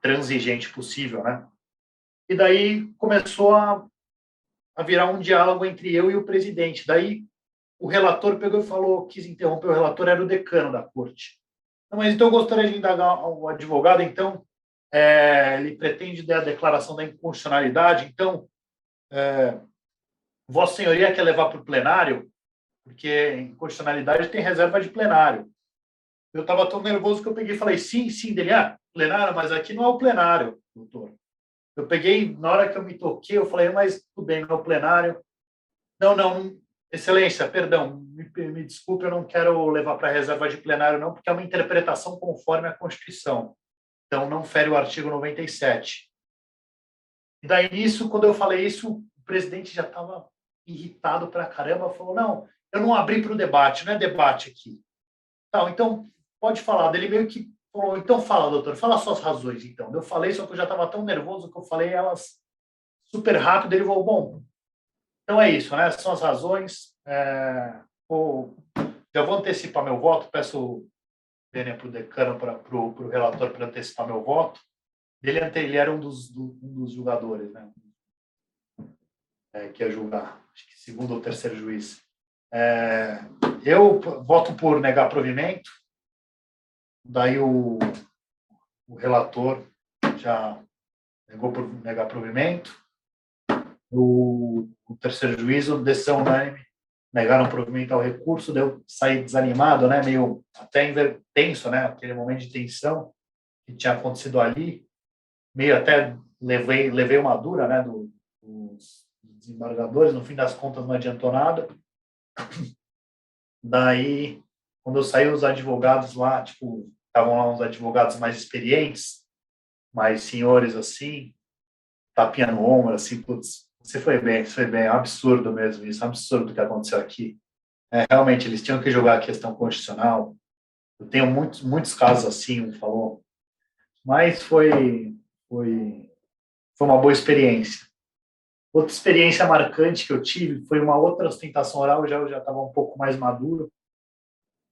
transigente possível, né? E daí começou a virar um diálogo entre eu e o presidente. Daí o relator pegou e falou, quis interromper o relator, era o decano da corte. Não, mas então eu gostaria de indagar o advogado, então, ele pretende dar a declaração da inconstitucionalidade, então, Vossa Senhoria quer levar para o plenário, porque inconstitucionalidade tem reserva de plenário. Eu estava tão nervoso que eu peguei e falei, sim, dele, plenário, mas aqui não é o plenário, doutor. Eu peguei, na hora que eu me toquei, eu falei, mas tudo bem, não é o plenário. Não, excelência, perdão, me desculpe, eu não quero levar para a reserva de plenário, não, porque é uma interpretação conforme a Constituição. Então, não fere o artigo 97. E daí, nisso, quando eu falei isso, o presidente já estava irritado pra caramba, falou, não, eu não abri para o debate, não é debate aqui. Tá, então, pode falar. Ele meio que falou, então fala, doutor, fala suas razões, então. Eu falei, só que eu já estava tão nervoso que eu falei elas super rápido, ele falou, bom, então é isso, né? São as razões. Já vou antecipar meu voto, peço para o decano, para o relator, para antecipar meu voto. Ele era um dos julgadores, né? Que ia julgar, acho que segundo ou terceiro juiz. Eu voto por negar provimento, daí o relator já negou por negar provimento, o terceiro juiz, decisão unânime, negaram provimento ao recurso, daí eu saí desanimado, né, meio até tenso, né, aquele momento de tensão que tinha acontecido ali, meio até levei uma dura, né, dos desembargadores, no fim das contas não adiantou nada. Daí, quando eu saí, os advogados lá, tipo, estavam lá uns advogados mais experientes, mais senhores assim, tapinha no ombro, assim, putz, você foi bem, é um absurdo mesmo isso, é um absurdo o que aconteceu aqui. Realmente, eles tinham que jogar a questão constitucional. Eu tenho muitos casos assim, um falou, mas foi uma boa experiência. Outra experiência marcante que eu tive foi uma outra ostentação oral, eu já estava um pouco mais maduro,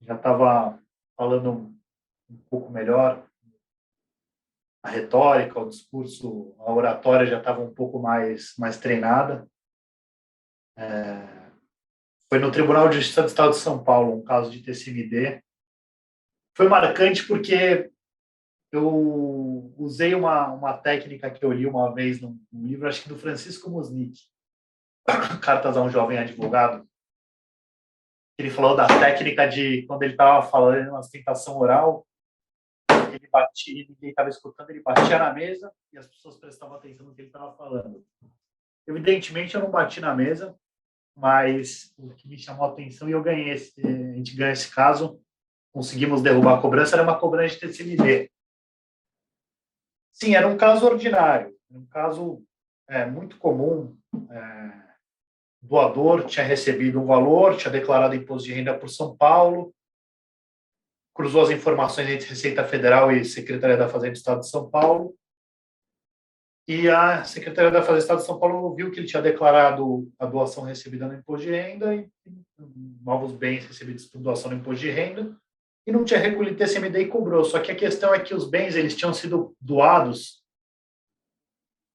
já estava falando um pouco melhor, a retórica, o discurso, a oratória já estava um pouco mais treinada. Foi no Tribunal de Justiça do Estado de São Paulo, um caso de TCMD. Foi marcante porque eu usei uma técnica que eu li uma vez num livro, acho que do Francisco Musnick, Cartas a um Jovem Advogado. Ele falou da técnica de, quando ele estava falando uma ostentação oral, ele batia, ninguém estava escutando, ele batia na mesa e as pessoas prestavam atenção no que ele estava falando. Evidentemente, eu não bati na mesa, mas o que me chamou a atenção, e a gente ganhou esse caso, conseguimos derrubar a cobrança, era uma cobrança de TCMD. Sim, era um caso ordinário, um caso muito comum. O doador tinha recebido um valor, tinha declarado imposto de renda por São Paulo, cruzou as informações entre Receita Federal e Secretaria da Fazenda do Estado de São Paulo, e a Secretaria da Fazenda do Estado de São Paulo viu que ele tinha declarado a doação recebida no imposto de renda e novos bens recebidos por doação no imposto de renda, e não tinha recolhido TCMD e cobrou. Só que a questão é que os bens eles tinham sido doados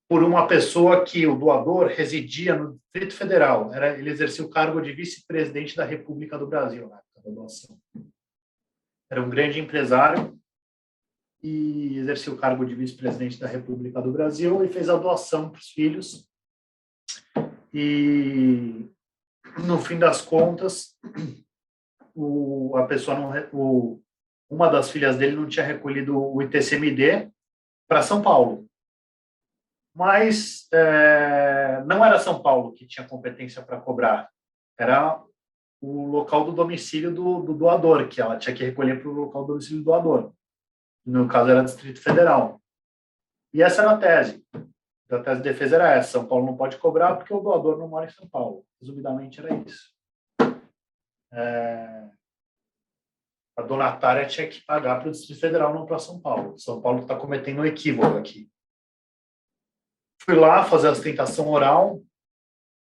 por uma pessoa que o doador residia no Distrito Federal. Ele exercia o cargo de vice-presidente da República do Brasil na época da doação. Era um grande empresário e exercia o cargo de vice-presidente da República do Brasil e fez a doação para os filhos. E, no fim das contas, uma das filhas dele não tinha recolhido o ITCMD para São Paulo. Mas não era São Paulo que tinha competência para cobrar, era o local do domicílio do doador, que ela tinha que recolher para o local do domicílio do doador. No caso, era Distrito Federal. E essa era a tese. A tese de defesa era essa: São Paulo não pode cobrar porque o doador não mora em São Paulo. Resumidamente, era isso. A donatária tinha que pagar para o Distrito Federal, não para São Paulo. São Paulo está cometendo um equívoco aqui. Fui lá fazer a ostentação oral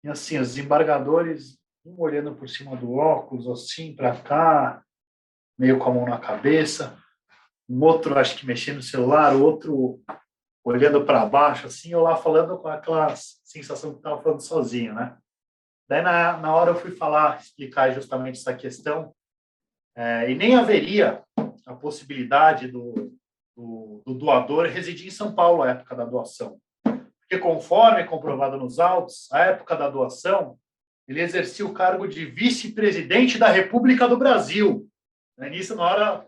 e, assim, os desembargadores, um olhando por cima do óculos, assim, para cá, meio com a mão na cabeça, um outro, acho que mexendo no celular, o outro olhando para baixo, assim, eu lá falando com aquela sensação que estava falando sozinho, né? Daí, na hora, eu fui explicar justamente essa questão, e nem haveria a possibilidade do doador residir em São Paulo à época da doação. Porque, conforme comprovado nos autos, à época da doação, ele exercia o cargo de vice-presidente da República do Brasil. Nisso, na hora,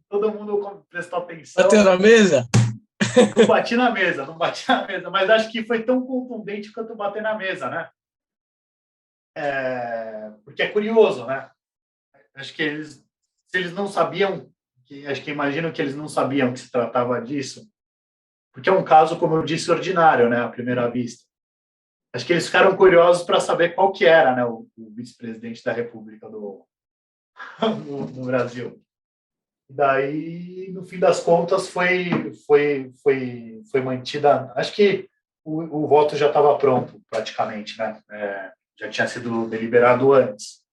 todo mundo prestou atenção.
Bateu na mesa?
Não bati na mesa, mas acho que foi tão contundente quanto bater na mesa, né? Porque é curioso, né? Acho que se eles não sabiam, acho que imagino que eles não sabiam que se tratava disso, porque é um caso, como eu disse, ordinário, né, à primeira vista. Acho que eles ficaram curiosos para saber qual que era, né, o vice-presidente da República do Brasil. E daí, no fim das contas, foi mantida. Acho que o voto já estava pronto, praticamente, né? Já tinha sido deliberado antes.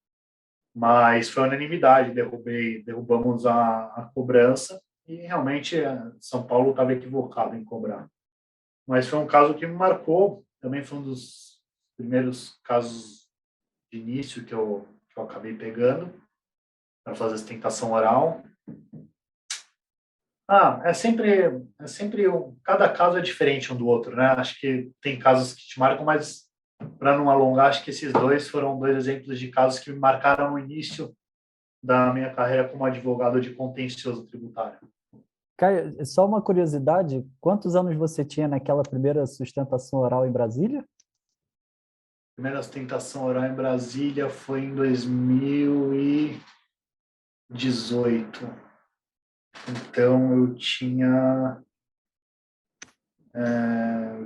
Mas foi unanimidade, derrubamos a cobrança. E realmente São Paulo estava equivocado em cobrar. Mas foi um caso que me marcou, também foi um dos primeiros casos de início que eu acabei pegando para fazer ostentação oral. Cada caso é diferente um do outro, né? Acho que tem casos que te marcam, mas para não alongar, acho que esses dois foram dois exemplos de casos que me marcaram no início da minha carreira como advogado de contencioso tributário.
Caio, só uma curiosidade, quantos anos você tinha naquela primeira sustentação oral em Brasília?
Primeira sustentação oral em Brasília foi em 2018. Então, eu tinha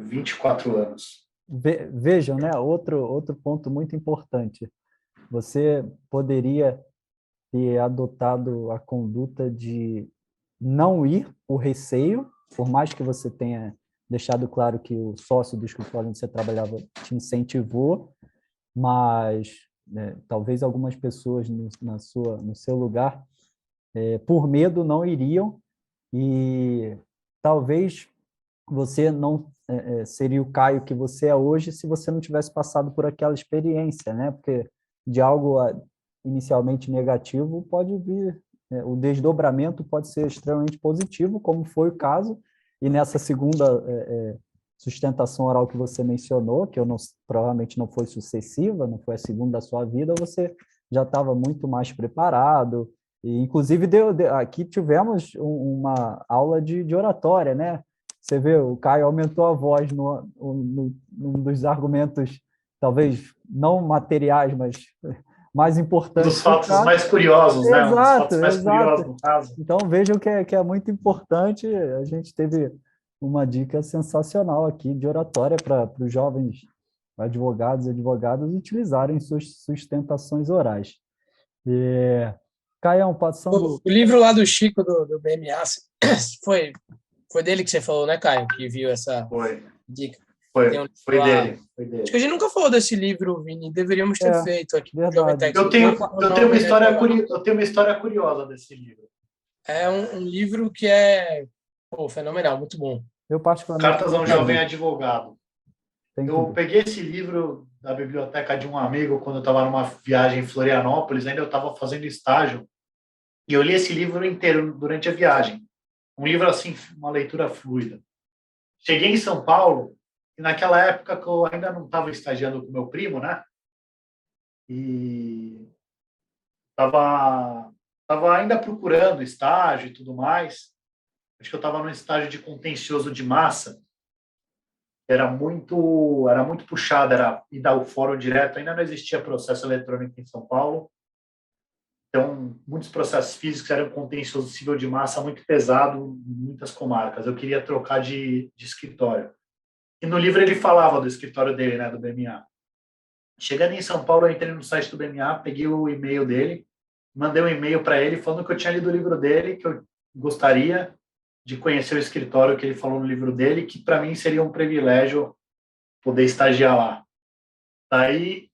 24 anos.
Vejam, né? Outro ponto muito importante. Você poderia ter adotado a conduta de não ir por receio, por mais que você tenha deixado claro que o sócio do escritório onde você trabalhava te incentivou, mas né, talvez algumas pessoas no seu lugar, por medo, não iriam, e talvez você não seria o Caio que você é hoje se você não tivesse passado por aquela experiência, né? Porque de algo inicialmente negativo pode vir, o desdobramento pode ser extremamente positivo, como foi o caso, e nessa segunda sustentação oral que você mencionou, que provavelmente não foi sucessiva, não foi a segunda da sua vida, você já estava muito mais preparado, e inclusive aqui tivemos uma aula de oratória, né? Você vê, o Caio aumentou a voz num dos argumentos, talvez não materiais, mas mais
Um
importantes
dos
do
fatos
caso.
mais curiosos, né? Um dos
Exato,
fatos mais curiosos,
exato.
no caso.
Então, vejam que é muito importante. A gente teve uma dica sensacional aqui de oratória para os jovens advogados e advogadas utilizarem suas sustentações orais. Caião, passando...
O livro lá do Chico, do BMA, foi, foi dele que você falou, né, Caio? Que viu essa
Foi,
dica. Tem um
foi,
livro
foi
lá.
dele, foi
Acho que a
dele.
gente nunca falou desse livro, Vini. Deveríamos ter feito aqui no Jovem
Verdade.
Tech.
Eu tenho uma história curiosa desse livro.
É um livro que é fenomenal, muito bom.
Eu particularmente
Cartas a um
nunca
Jovem
li.
Advogado.
Tem que
Eu
ler.
peguei esse livro da biblioteca de um amigo quando eu estava numa viagem em Florianópolis, ainda eu estava fazendo estágio, e eu li esse livro inteiro durante a viagem. Um livro assim, uma leitura fluida. Cheguei em São Paulo, e naquela época que eu ainda não estava estagiando com meu primo, né? E estava ainda procurando estágio e tudo mais. Acho que eu estava num estágio de contencioso de massa. Era muito puxado, era ir dar o fórum direto. Ainda não existia processo eletrônico em São Paulo. Então, muitos processos físicos eram contencioso civil de massa muito pesado em muitas comarcas. Eu queria trocar de escritório. E no livro ele falava do escritório dele, né, do BMA. Chegando em São Paulo, eu entrei no site do BMA, peguei o e-mail dele, mandei um e-mail para ele falando que eu tinha lido o livro dele, que eu gostaria de conhecer o escritório que ele falou no livro dele, que para mim seria um privilégio poder estagiar lá. Daí,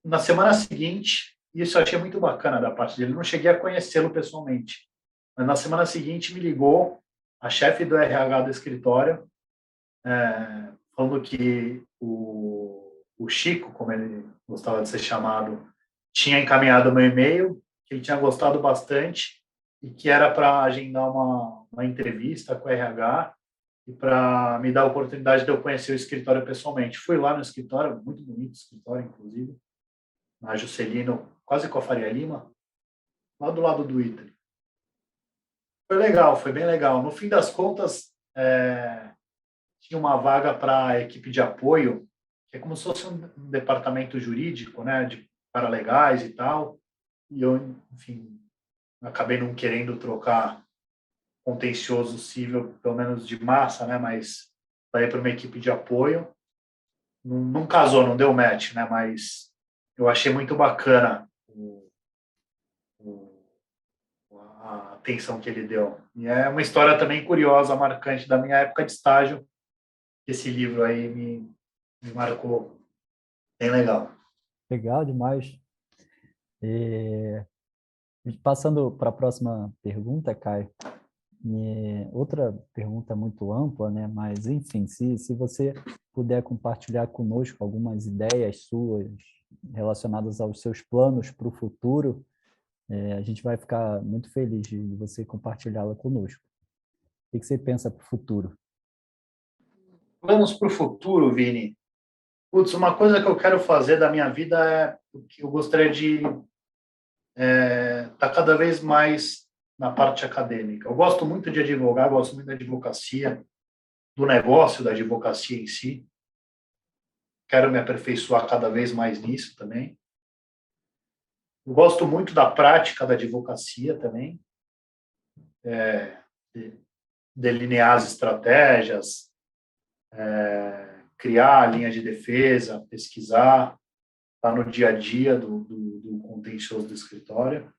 na semana seguinte, isso eu achei muito bacana da parte dele, não cheguei a conhecê-lo pessoalmente, mas na semana seguinte me ligou a chefe do RH do escritório, falando que o Chico, como ele gostava de ser chamado, tinha encaminhado meu e-mail, que ele tinha gostado bastante e que era para agendar uma entrevista com o RH e para me dar a oportunidade de eu conhecer o escritório pessoalmente. Fui lá no escritório, muito bonito o escritório, inclusive, na Juscelino, quase com a Faria Lima, lá do lado do Ita. Foi legal, foi bem legal. No fim das contas, tinha uma vaga para a equipe de apoio, que é como se fosse um departamento jurídico, né, de paralegais e tal. E eu, enfim, acabei não querendo trocar contencioso civil, pelo menos de massa, né, mas sair para uma equipe de apoio. Não casou, não deu match, né, mas eu achei muito bacana a atenção que ele deu. E é uma história também curiosa, marcante da minha época de estágio. Esse livro aí me marcou bem legal.
Legal demais. Passando para a próxima pergunta, Caio. Outra pergunta muito ampla, né? Mas, enfim, se você puder compartilhar conosco algumas ideias suas relacionadas aos seus planos para o futuro, a gente vai ficar muito feliz de você compartilhá-la conosco. O que você pensa para o futuro?
Planos para o futuro, Vini. Putz, uma coisa que eu quero fazer da minha vida é que eu gostaria de estar cada vez mais na parte acadêmica. Eu gosto muito de advogar, gosto muito da advocacia, do negócio da advocacia em si. Quero me aperfeiçoar cada vez mais nisso também. Eu gosto muito da prática da advocacia também, delinear as estratégias, criar a linha de defesa, pesquisar, estar no dia a dia do contencioso do escritório,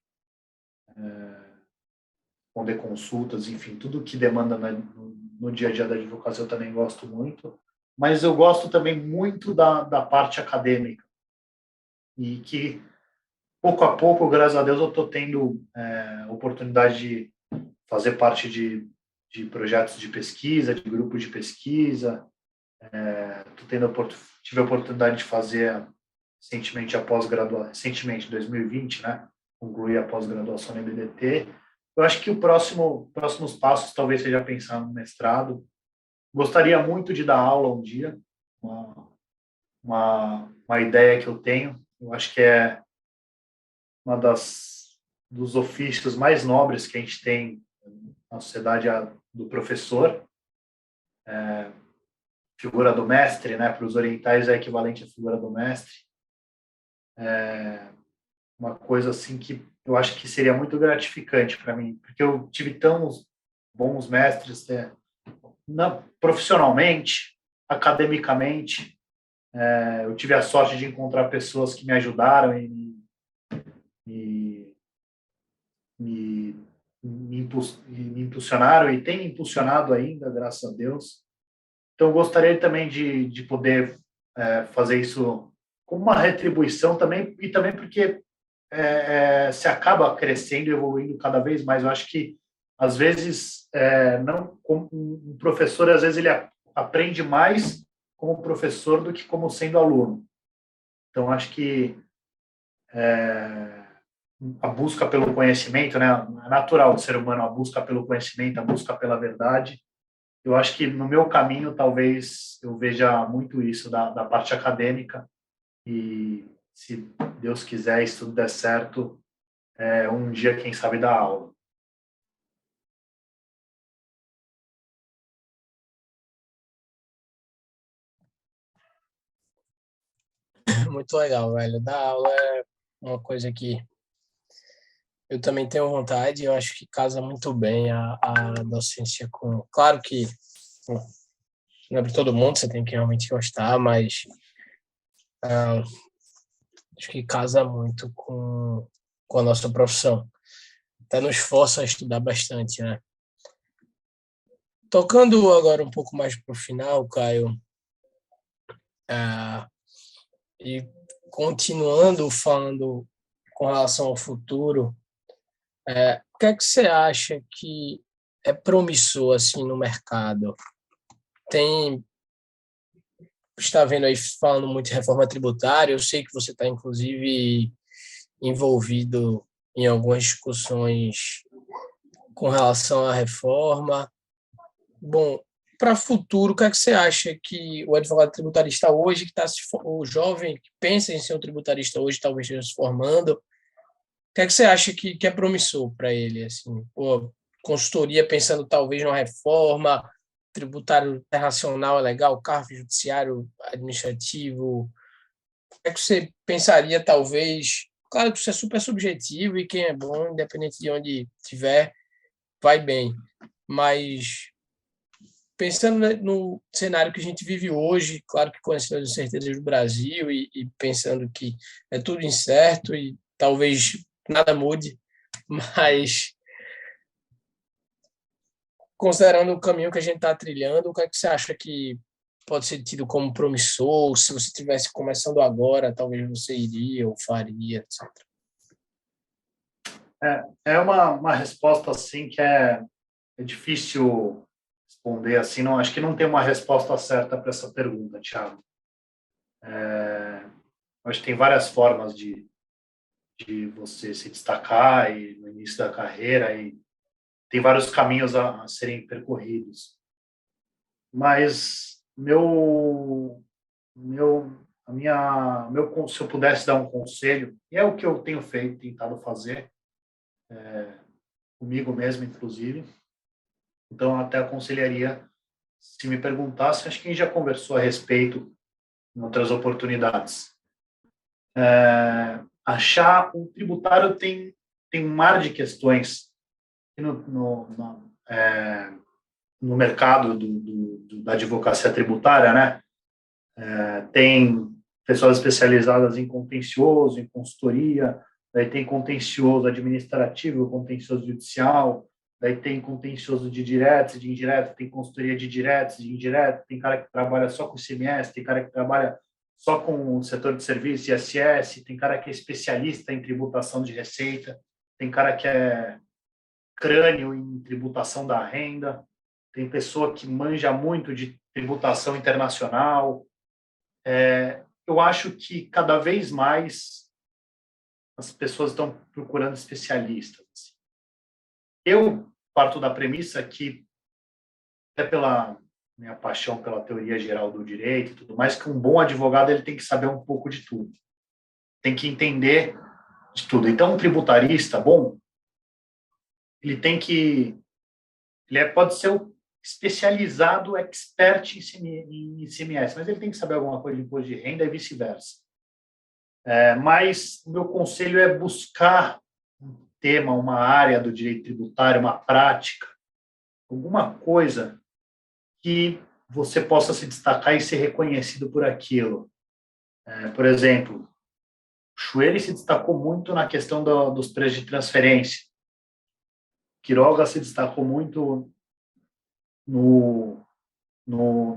responder consultas, enfim, tudo que demanda no dia a dia da advocacia eu também gosto muito, mas eu gosto também muito da parte acadêmica, e que pouco a pouco, graças a Deus, eu estou tendo oportunidade de fazer parte de projetos de pesquisa, de grupos de pesquisa. Tive a oportunidade de fazer recentemente a pós-graduação, recentemente, em 2020, né? Concluí a pós-graduação na BDT. Eu acho que próximos passos talvez seja pensar no mestrado. Gostaria muito de dar aula um dia, uma ideia que eu tenho. Eu acho que é uma dos ofícios mais nobres que a gente tem na sociedade, do professor. Figura do mestre, né? Para os orientais é equivalente à figura do mestre. Uma coisa assim que eu acho que seria muito gratificante para mim, porque eu tive tão bons mestres, profissionalmente, academicamente. Eu tive a sorte de encontrar pessoas que me ajudaram e me impulsionaram e têm me impulsionado ainda, graças a Deus. Então, eu gostaria também de poder fazer isso como uma retribuição também, e também porque se acaba crescendo e evoluindo cada vez mais. Eu acho que, às vezes, não, um professor, às vezes, ele aprende mais como professor do que como sendo aluno. Então, acho que a busca pelo conhecimento, né, é natural do ser humano, a busca pelo conhecimento, a busca pela verdade. Eu acho que no meu caminho, talvez, eu veja muito isso da parte acadêmica, e, se Deus quiser, isso tudo der certo, um dia, quem sabe, dar aula.
Muito legal, velho. Dar aula é uma coisa que eu também tenho vontade, eu acho que casa muito bem a docência com... Claro que não é para todo mundo, você tem que realmente gostar, mas acho que casa muito com a nossa profissão. Até nos força a estudar bastante, né? Tocando agora um pouco mais para o final, Caio, e continuando falando com relação ao futuro, o que é que você acha que é promissor assim no mercado? Está vendo aí falando muito de reforma tributária, eu sei que você está inclusive envolvido em algumas discussões com relação à reforma. Bom, para o futuro, o que é que você acha que o advogado tributarista hoje, o jovem que pensa em ser um tributarista hoje, talvez esteja se formando, o que é que você acha que é promissor para ele? Assim, pô, consultoria pensando talvez numa reforma, tributário internacional é legal, cargo judiciário administrativo. O que é que você pensaria, talvez? Claro que isso é super subjetivo e quem é bom, independente de onde estiver, vai bem. Mas pensando no cenário que a gente vive hoje, claro que conhecendo as incertezas do Brasil e pensando que é tudo incerto e talvez nada mude, mas considerando o caminho que a gente está trilhando, o que é que você acha que pode ser tido como promissor? Se você estivesse começando agora, talvez você iria ou faria, etc.
É uma resposta assim que é difícil responder assim. Não, acho que não tem uma resposta certa para essa pergunta, Thiago. Acho que tem várias formas de você se destacar e no início da carreira, e tem vários caminhos a serem percorridos. Mas se eu pudesse dar um conselho, e é o que eu tenho feito, tentado fazer, comigo mesmo, inclusive. Então, eu até aconselharia, se me perguntasse, acho que a gente já conversou a respeito em outras oportunidades. Achar o tributário tem um mar de questões no mercado da advocacia tributária, né? Tem pessoas especializadas em contencioso, em consultoria, daí tem contencioso administrativo, contencioso judicial, daí tem contencioso de diretos e de indiretos, tem consultoria de diretos e de indiretos, tem cara que trabalha só com ICMS, tem cara que trabalha só com o setor de serviço, ISS, tem cara que é especialista em tributação de receita, tem cara que é crânio em tributação da renda, tem pessoa que manja muito de tributação internacional. Eu acho que cada vez mais as pessoas estão procurando especialistas. Eu parto da premissa que, até pela minha paixão pela teoria geral do direito e tudo mais, que um bom advogado ele tem que saber um pouco de tudo. Tem que entender de tudo. Então, um tributarista bom, ele tem que... pode ser o especializado, expert em ICMS, mas ele tem que saber alguma coisa de imposto de renda e vice-versa. Mas o meu conselho é buscar um tema, uma área do direito tributário, uma prática, alguma coisa que você possa se destacar e ser reconhecido por aquilo. Por exemplo, o Schwerer se destacou muito na questão dos preços de transferência. Quiroga se destacou muito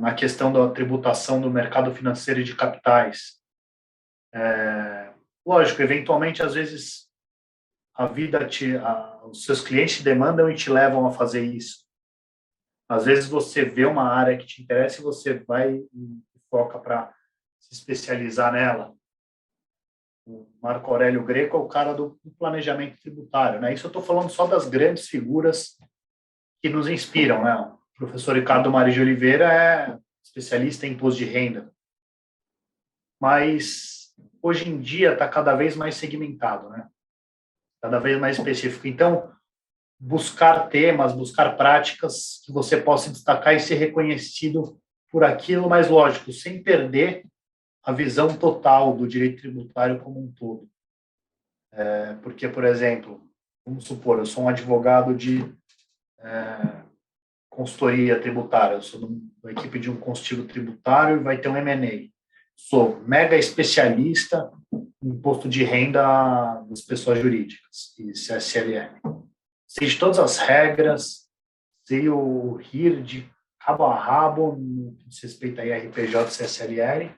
na questão da tributação do mercado financeiro e de capitais. Lógico, eventualmente, às vezes, a vida os seus clientes te demandam e te levam a fazer isso. Às vezes você vê uma área que te interessa e você vai e foca para se especializar nela. O Marco Aurélio Greco é o cara do planejamento tributário, né? Isso eu estou falando só das grandes figuras que nos inspiram, né? O professor Ricardo Mari de Oliveira é especialista em imposto de renda. Mas hoje em dia está cada vez mais segmentado, né? Cada vez mais específico. Então, buscar temas, buscar práticas que você possa destacar e ser reconhecido por aquilo, mas, lógico, sem perder a visão total do direito tributário como um todo. Porque, por exemplo, vamos supor, eu sou um advogado de consultoria tributária, eu sou da equipe de um consultivo tributário e vai ter um M&A. Sou mega especialista em imposto de renda das pessoas jurídicas, e CSLL. Sei de todas as regras, sei o RIR de cabo a rabo, no que diz respeito a IRPJ e CSLL,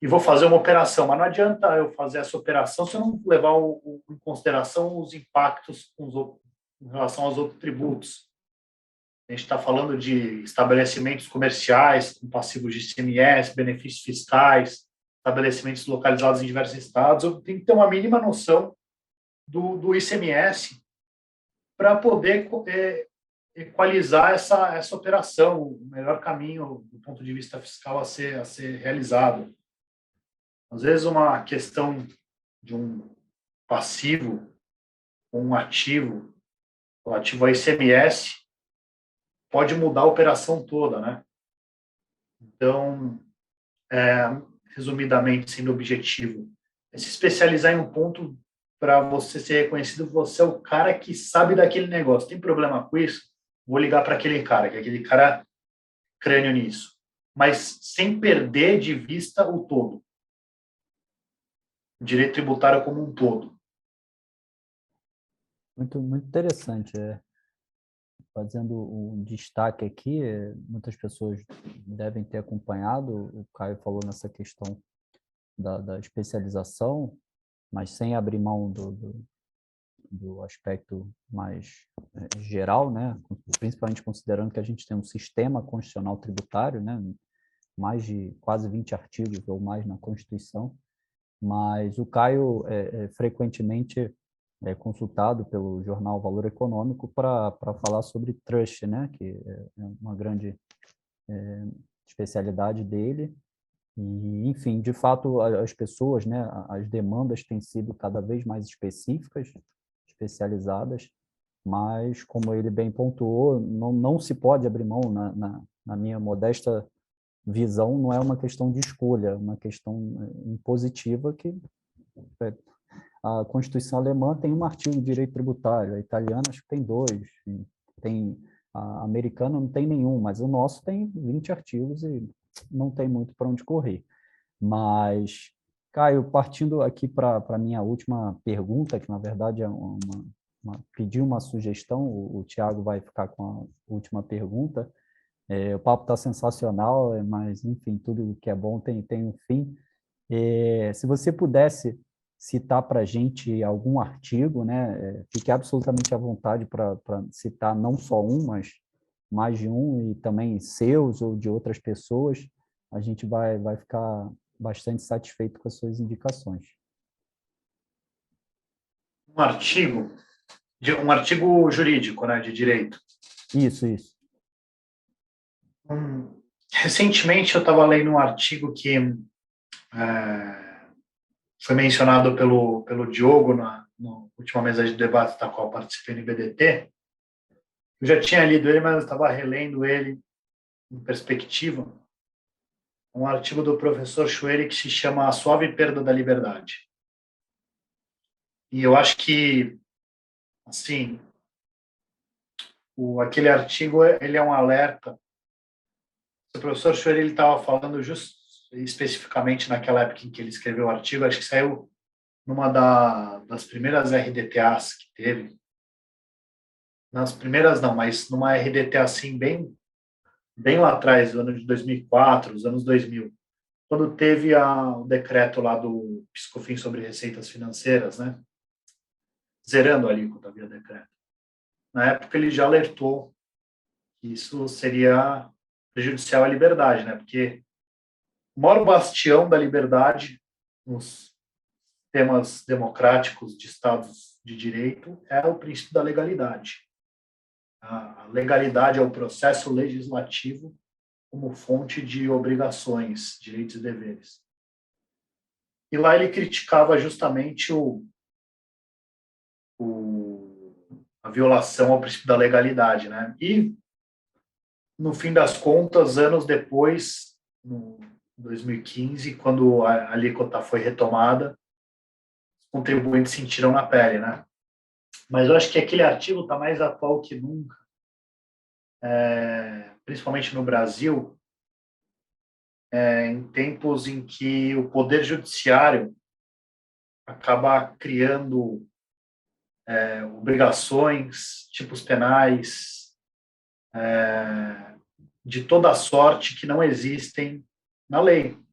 e vou fazer uma operação. Mas não adianta eu fazer essa operação se eu não levar em consideração os impactos em relação aos outros tributos. A gente está falando de estabelecimentos comerciais com passivos de ICMS, benefícios fiscais, estabelecimentos localizados em diversos estados. Eu tenho que ter uma mínima noção do ICMS para poder equalizar essa operação, o melhor caminho do ponto de vista fiscal a ser realizado. Às vezes, uma questão de um passivo ou um ativo relativo a ICMS pode mudar a operação toda, né? Então, resumidamente, sendo objetivo, é se especializar em um ponto para você ser reconhecido, você é o cara que sabe daquele negócio. Tem problema com isso? Vou ligar para aquele cara, que aquele cara crânio nisso. Mas sem perder de vista o todo. O direito tributário como um todo.
Muito, muito interessante. Fazendo um destaque aqui, muitas pessoas devem ter acompanhado, o Caio falou nessa questão da especialização, mas sem abrir mão do aspecto mais geral, né? Principalmente considerando que a gente tem um sistema constitucional tributário, né? Mais de quase 20 artigos ou mais na Constituição, mas o Caio frequentemente é consultado pelo jornal Valor Econômico para falar sobre trust, né? Que é uma grande especialidade dele. E, enfim, de fato, as pessoas, né, as demandas têm sido cada vez mais específicas especializadas, mas, como ele bem pontuou, não se pode abrir mão, na minha modesta visão, não é uma questão de escolha, é uma questão impositiva que a Constituição alemã tem um artigo de direito tributário, a italiana acho que tem 2, a americana não tem nenhum, mas o nosso tem 20 artigos e não tem muito para onde correr. Mas, Caio, partindo aqui para a minha última pergunta, que na verdade é pedir uma sugestão, o Thiago vai ficar com a última pergunta. O papo está sensacional, mas, enfim, tudo que é bom tem um fim. Se você pudesse citar para a gente algum artigo, né, fique absolutamente à vontade para citar não só um, mas mais de um, e também seus ou de outras pessoas, a gente vai ficar bastante satisfeito com as suas indicações.
Um artigo jurídico, né, de direito.
Isso.
Recentemente eu estava lendo um artigo que foi mencionado pelo Diogo na última mesa de debate da qual participei no IBDT. Eu já tinha lido ele, mas eu estava relendo ele em perspectiva. Um artigo do professor Schwery que se chama A Suave Perda da Liberdade. E eu acho que, assim, aquele artigo ele é um alerta. O professor Schwery estava falando especificamente naquela época em que ele escreveu o artigo, acho que saiu numa das primeiras RDTAs que teve. Nas primeiras não, mas numa RDTA assim, bem lá atrás, no ano de 2004, os anos 2000, quando teve o decreto lá do PiscoFins sobre receitas financeiras, né? Zerando a alíquota via decreto. Na época ele já alertou que isso seria prejudicial à liberdade, né? Porque o maior bastião da liberdade nos sistemas democráticos de estados de direito é o princípio da legalidade. A legalidade é o processo legislativo como fonte de obrigações, direitos e deveres. E lá ele criticava justamente a violação ao princípio da legalidade, né? E, no fim das contas, anos depois, no 2015, quando a alíquota foi retomada, os contribuintes sentiram na pele, né? Mas eu acho que aquele artigo está mais atual que nunca, principalmente no Brasil, em tempos em que o Poder Judiciário acaba criando obrigações, tipos penais, de toda a sorte que não existem na lei. Ou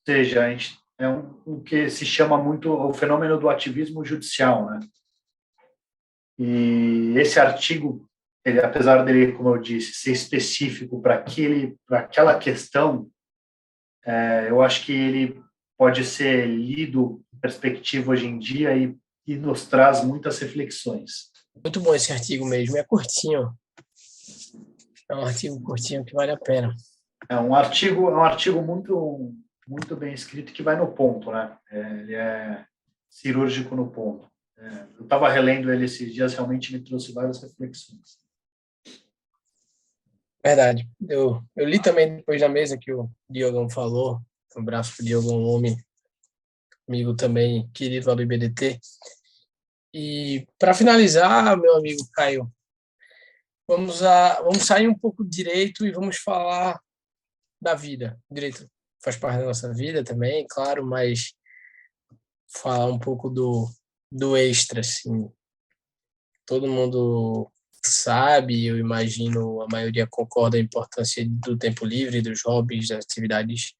seja, a gente, o que se chama muito o fenômeno do ativismo judicial, né? E esse artigo, ele, apesar dele, como eu disse, ser específico para aquela questão, eu acho que ele pode ser lido em perspectiva hoje em dia e nos traz muitas reflexões.
Muito bom esse artigo mesmo, é curtinho. É um artigo curtinho que vale a pena.
É um artigo muito, muito bem escrito que vai no ponto, né? Ele é cirúrgico no ponto. Eu estava relendo ele esses dias, realmente me trouxe várias reflexões.
Verdade. Eu li também depois da mesa que o Diogão falou. Um abraço para o Diogão, um homem, amigo também querido lá do IBDT. E, para finalizar, meu amigo Caio, vamos sair um pouco do direito e vamos falar da vida. O direito faz parte da nossa vida também, claro, mas falar um pouco do extra, assim. Todo mundo sabe, eu imagino, a maioria concorda a importância do tempo livre, dos hobbies, das atividades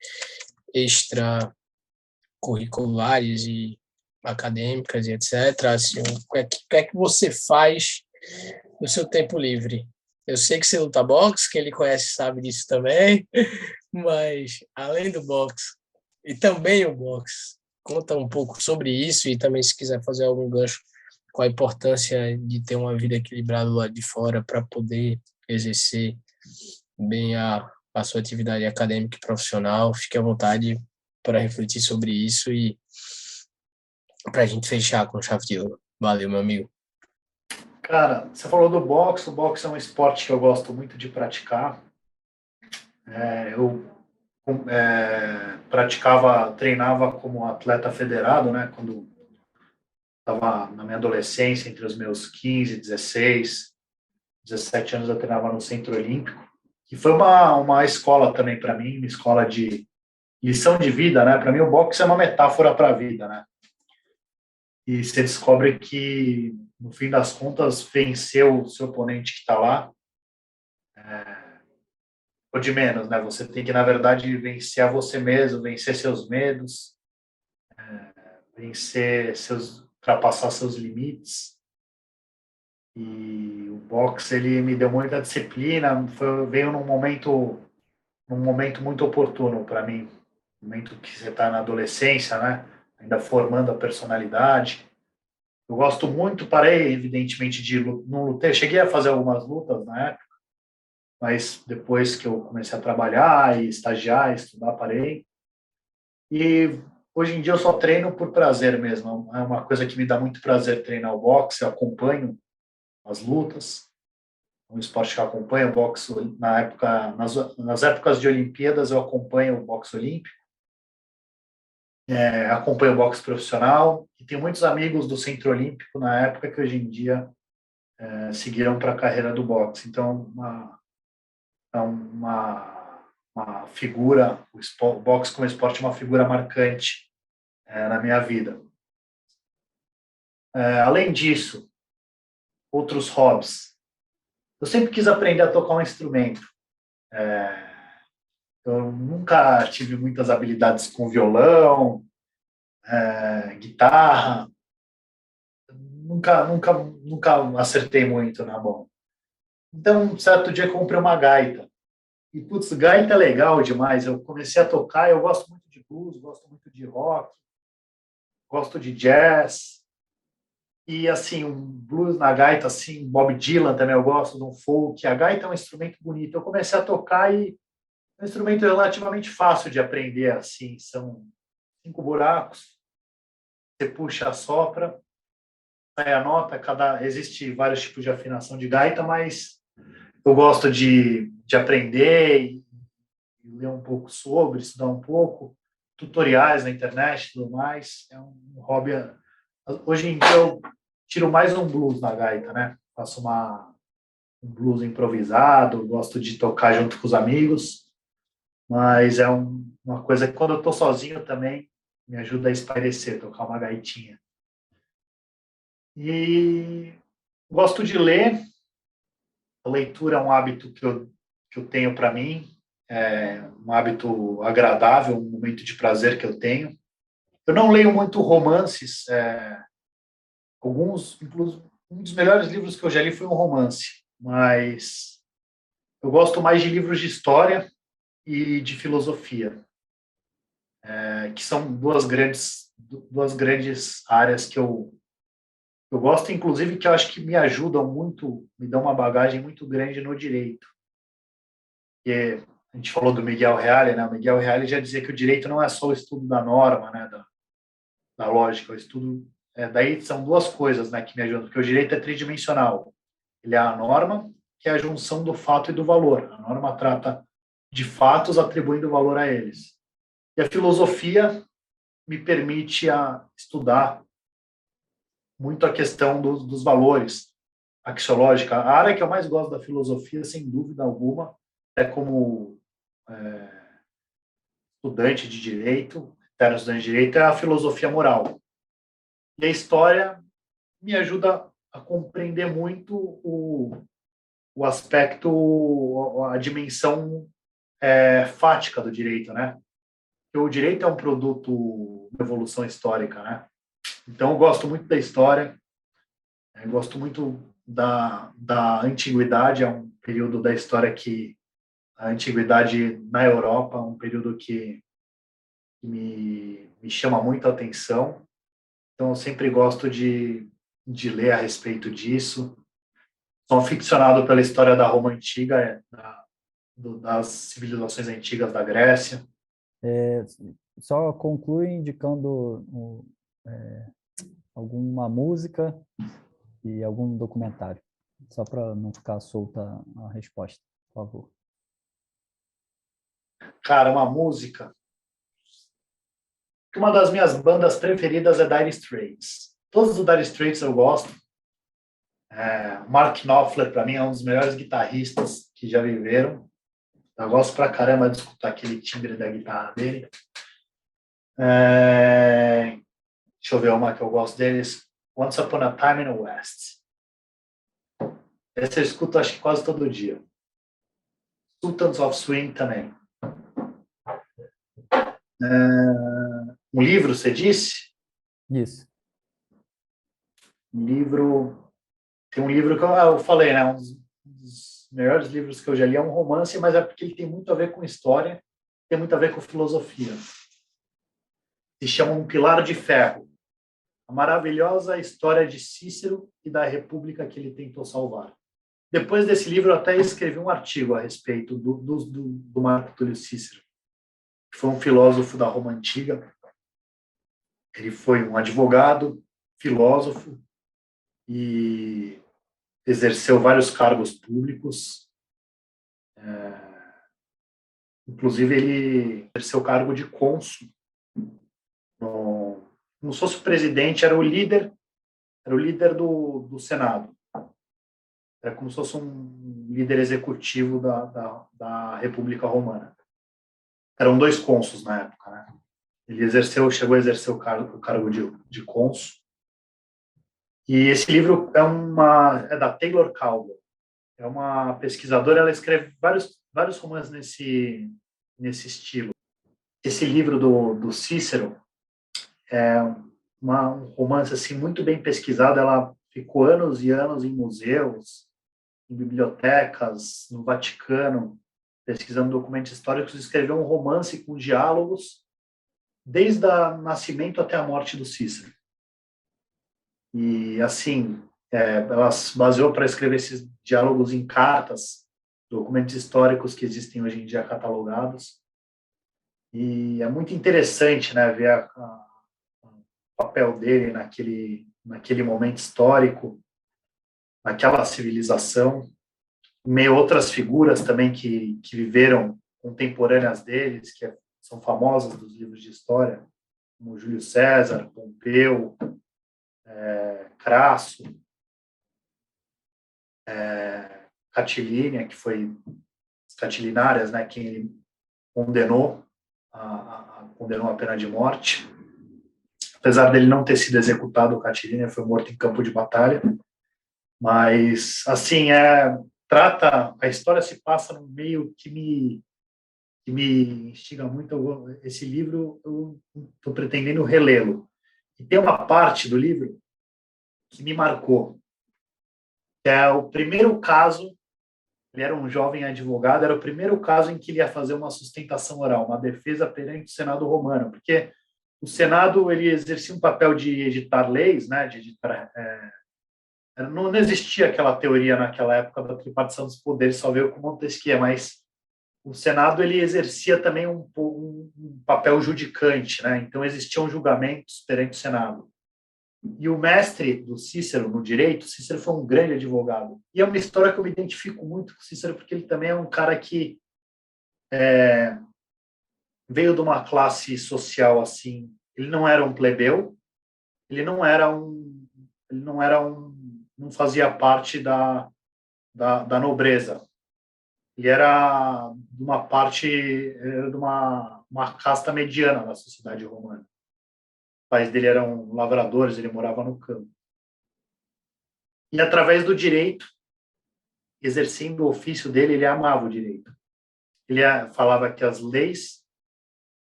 extracurriculares e acadêmicas e etc. Assim, o que é que você faz no seu tempo livre? Eu sei que você luta boxe, quem ele conhece sabe disso também, mas além do boxe e também o boxe, conta um pouco sobre isso e também se quiser fazer algum gancho com a importância de ter uma vida equilibrada lá de fora para poder exercer bem a sua atividade acadêmica e profissional. Fique à vontade para refletir sobre isso e para a gente fechar com chave de ouro. Valeu, meu amigo.
Cara, você falou do boxe. O boxe é um esporte que eu gosto muito de praticar. Eu treinava como atleta federado, né? Quando estava na minha adolescência, entre os meus 15, 16, 17 anos, eu treinava no Centro Olímpico, que foi uma escola também para mim, uma escola de lição de vida, né? Para mim, o boxe é uma metáfora para a vida, né? E você descobre que, no fim das contas, vencer o seu oponente que está lá, ou de menos, né? Você tem que, na verdade, vencer a você mesmo, vencer seus medos, ultrapassar seus limites. E o boxe, ele me deu muita disciplina, veio num momento muito oportuno para mim, momento que você está na adolescência, né? Ainda formando a personalidade. Eu gosto muito, parei, evidentemente, não lutar. Cheguei a fazer algumas lutas na época, mas depois que eu comecei a trabalhar e estagiar, estudar, parei. E hoje em dia eu só treino por prazer mesmo. É uma coisa que me dá muito prazer treinar o boxe, eu acompanho as lutas. É um esporte que eu acompanho, o boxe nas épocas de Olimpíadas eu acompanho o boxe olímpico, acompanho o boxe profissional e tenho muitos amigos do Centro Olímpico na época que hoje em dia seguiram para a carreira do boxe. Então, uma figura, o boxe como esporte é uma figura marcante na minha vida. Além disso, outros hobbies. Eu sempre quis aprender a tocar um instrumento. Eu nunca tive muitas habilidades com violão, guitarra. Nunca acertei muito na mão. Então, um certo dia comprei uma gaita. E, putz, gaita é legal demais. Eu comecei a tocar, eu gosto muito de blues, gosto muito de rock, gosto de jazz. E, assim, um blues na gaita, assim, Bob Dylan também eu gosto, de um folk. A gaita é um instrumento bonito. Eu comecei a tocar e é um instrumento relativamente fácil de aprender, assim. São 5 buracos, você puxa, assopra, sai a nota. Existe vários tipos de afinação de gaita, mas eu gosto de aprender e ler um pouco sobre, estudar um pouco, tutoriais na internet e tudo mais. É um hobby. Hoje em dia eu tiro mais um blues na gaita, né? Faço um blues improvisado, gosto de tocar junto com os amigos, mas é uma coisa que quando eu estou sozinho também me ajuda a espairecer, tocar uma gaitinha. E gosto de ler. A leitura é um hábito que eu tenho para mim, um hábito agradável, um momento de prazer que eu tenho. Eu não leio muito romances, inclusive, um dos melhores livros que eu já li foi um romance, mas eu gosto mais de livros de história e de filosofia, que são duas grandes áreas que eu gosto, inclusive, que eu acho que me ajudam muito, me dão uma bagagem muito grande no direito. Que a gente falou do Miguel Reale, né? O Miguel Reale já dizia que o direito não é só o estudo da norma, né? Da lógica, o estudo. Daí são duas coisas, né, que me ajudam, porque o direito é tridimensional. Ele é a norma, que é a junção do fato e do valor. A norma trata de fatos atribuindo valor a eles. E a filosofia me permite estudar muito a questão dos valores, axiológica. A área que eu mais gosto da filosofia, sem dúvida alguma, é como estudante de direito, eterno estudante de direito, é a filosofia moral. E a história me ajuda a compreender muito o aspecto, a dimensão fática do direito, né? Porque o direito é um produto de evolução histórica, né? Então, eu gosto muito da história, gosto muito da antiguidade, é um período da história que a antiguidade na Europa é um período que me chama muito a atenção. Então, eu sempre gosto de ler a respeito disso. Sou aficionado pela história da Roma Antiga, das civilizações antigas da Grécia.
Só conclui indicando alguma música e algum documentário. Só para não ficar solta a resposta, por favor.
Cara, uma música. Uma das minhas bandas preferidas é Dire Straits. Todos os Dire Straits eu gosto. Mark Knopfler, para mim, é um dos melhores guitarristas que já viveram. Eu gosto pra caramba de escutar aquele timbre da guitarra dele. Deixa eu ver uma que eu gosto deles. Once Upon a Time in the West. Essa eu escuto acho que quase todo dia. Sultans of Swing também. Um livro, você disse?
Isso.
Um livro... Tem um livro que eu falei, né? Um dos melhores livros que eu já li é um romance, mas é porque ele tem muito a ver com história, tem muito a ver com filosofia. Se chama Um Pilar de Ferro. A maravilhosa história de Cícero e da república que ele tentou salvar. Depois desse livro, eu até escrevi um artigo a respeito do Marco Túlio Cícero, que foi um filósofo da Roma Antiga. Ele foi um advogado, filósofo, e exerceu vários cargos públicos. Inclusive, ele exerceu o cargo de cônsul. Como se fosse o presidente, era o líder do Senado. Era como se fosse um líder executivo da República Romana. Eram 2 cônsuls na época, né? Ele chegou a exercer o cargo de cônsul. E esse livro é da Taylor Caldwell. É uma pesquisadora, ela escreve vários romances nesse estilo. Esse livro do Cícero é um romance assim, muito bem pesquisado. Ela ficou anos e anos em museus, em bibliotecas, no Vaticano, pesquisando documentos históricos, e escreveu um romance com diálogos desde o nascimento até a morte do Cícero. E, assim, ela se baseou para escrever esses diálogos em cartas, documentos históricos que existem hoje em dia catalogados. E é muito interessante, né, ver o papel dele naquele momento histórico, naquela civilização, meio outras figuras também que viveram contemporâneas deles, que são famosas dos livros de história, como Júlio César, Pompeu, Crasso, Catilínia, que foi as Catilinárias, né, quem ele condenou a pena de morte. Apesar dele não ter sido executado, o Catilínia foi morto em campo de batalha. Mas, assim, a história se passa num meio que me instiga muito. Esse livro, eu estou pretendendo relê-lo. E tem uma parte do livro que me marcou, que é o primeiro caso. Ele era um jovem advogado, era o primeiro caso em que ele ia fazer uma sustentação oral, uma defesa perante o Senado romano, porque o Senado ele exercia um papel de editar leis, né, de editar... não existia aquela teoria naquela época da tripartição dos poderes, só veio com Montesquieu, mas o Senado ele exercia também um papel judicante, né? Então existiam julgamentos perante o Senado. E o mestre do Cícero no direito, Cícero foi um grande advogado. E é uma história que eu me identifico muito com Cícero, porque ele também é um cara que veio de uma classe social assim. Ele não era um plebeu, ele não fazia parte da nobreza. Ele era de uma uma casta mediana da sociedade romana. Os pais dele eram lavradores, ele morava no campo. E através do direito, exercendo o ofício dele, ele amava o direito. Ele falava que as leis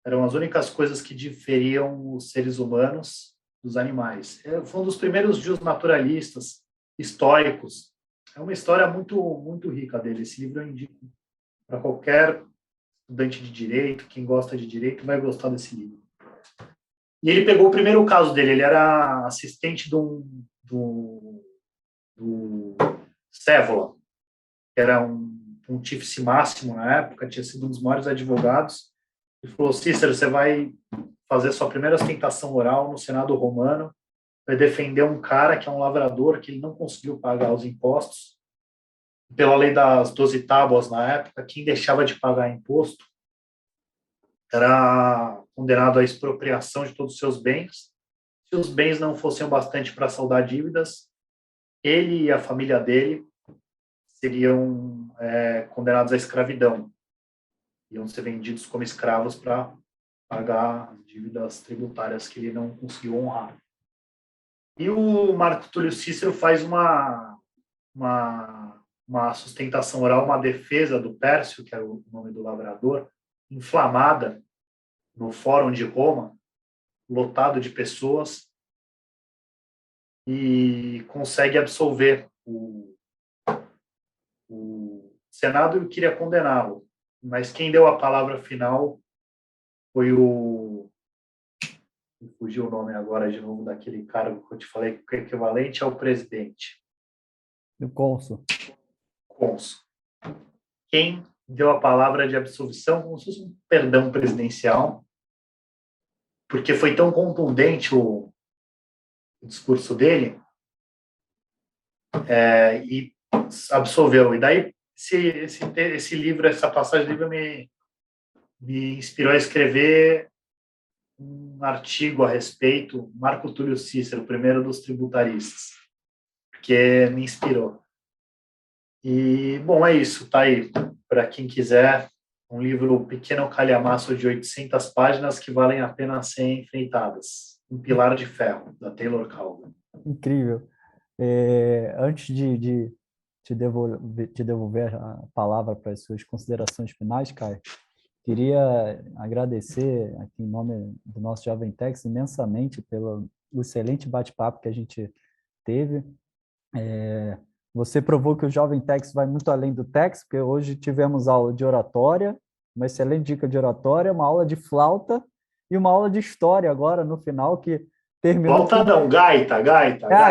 eram as únicas coisas que diferiam os seres humanos dos animais. Foi um dos primeiros justnaturalistas estoicos. É uma história muito, muito rica dele. Esse livro eu indico para qualquer estudante de direito, quem gosta de direito vai gostar desse livro. E ele pegou o primeiro caso dele. Ele era assistente do Scaevola, que era um pontífice máximo na época, tinha sido um dos maiores advogados. Ele falou: Cícero, você vai fazer sua primeira ostentação oral no Senado romano vai defender um cara que é um lavrador, que ele não conseguiu pagar os impostos. Pela lei das 12 tábuas na época, quem deixava de pagar imposto era condenado à expropriação de todos os seus bens. Se os bens não fossem o bastante para saldar dívidas, ele e a família dele seriam condenados à escravidão. Iam ser vendidos como escravos para pagar as dívidas tributárias que ele não conseguiu honrar. E o Marco Túlio Cícero faz uma sustentação oral, uma defesa do Pércio, que era o nome do lavrador, inflamada no Fórum de Roma, lotado de pessoas, e consegue absolver o Senado queria condená-lo, mas quem deu a palavra final foi fugiu o nome agora de novo daquele cargo que eu te falei, que é equivalente ao presidente.
O cônsul.
Cônsul. Quem deu a palavra de absolvição, como se fosse um perdão presidencial, porque foi tão contundente o discurso dele, e absolveu. E daí esse livro, essa passagem do livro me inspirou a escrever um artigo a respeito, Marco Túlio Cícero, o primeiro dos tributaristas, porque me inspirou. E, bom, é isso, tá aí. Para quem quiser, um livro pequeno calhamaço de 800 páginas que valem a pena ser enfrentadas. Um Pilar de Ferro, da Taylor Calvin.
Incrível. Antes de te devolver a palavra para as suas considerações finais, Caio, queria agradecer, aqui em nome do nosso Jovem Tex, imensamente pelo excelente bate-papo que a gente teve. Você provou que o Jovem Tex vai muito além do Tex, porque hoje tivemos aula de oratória, uma excelente dica de oratória, uma aula de flauta e uma aula de história agora, no final, que terminou...
Flauta não, gaita.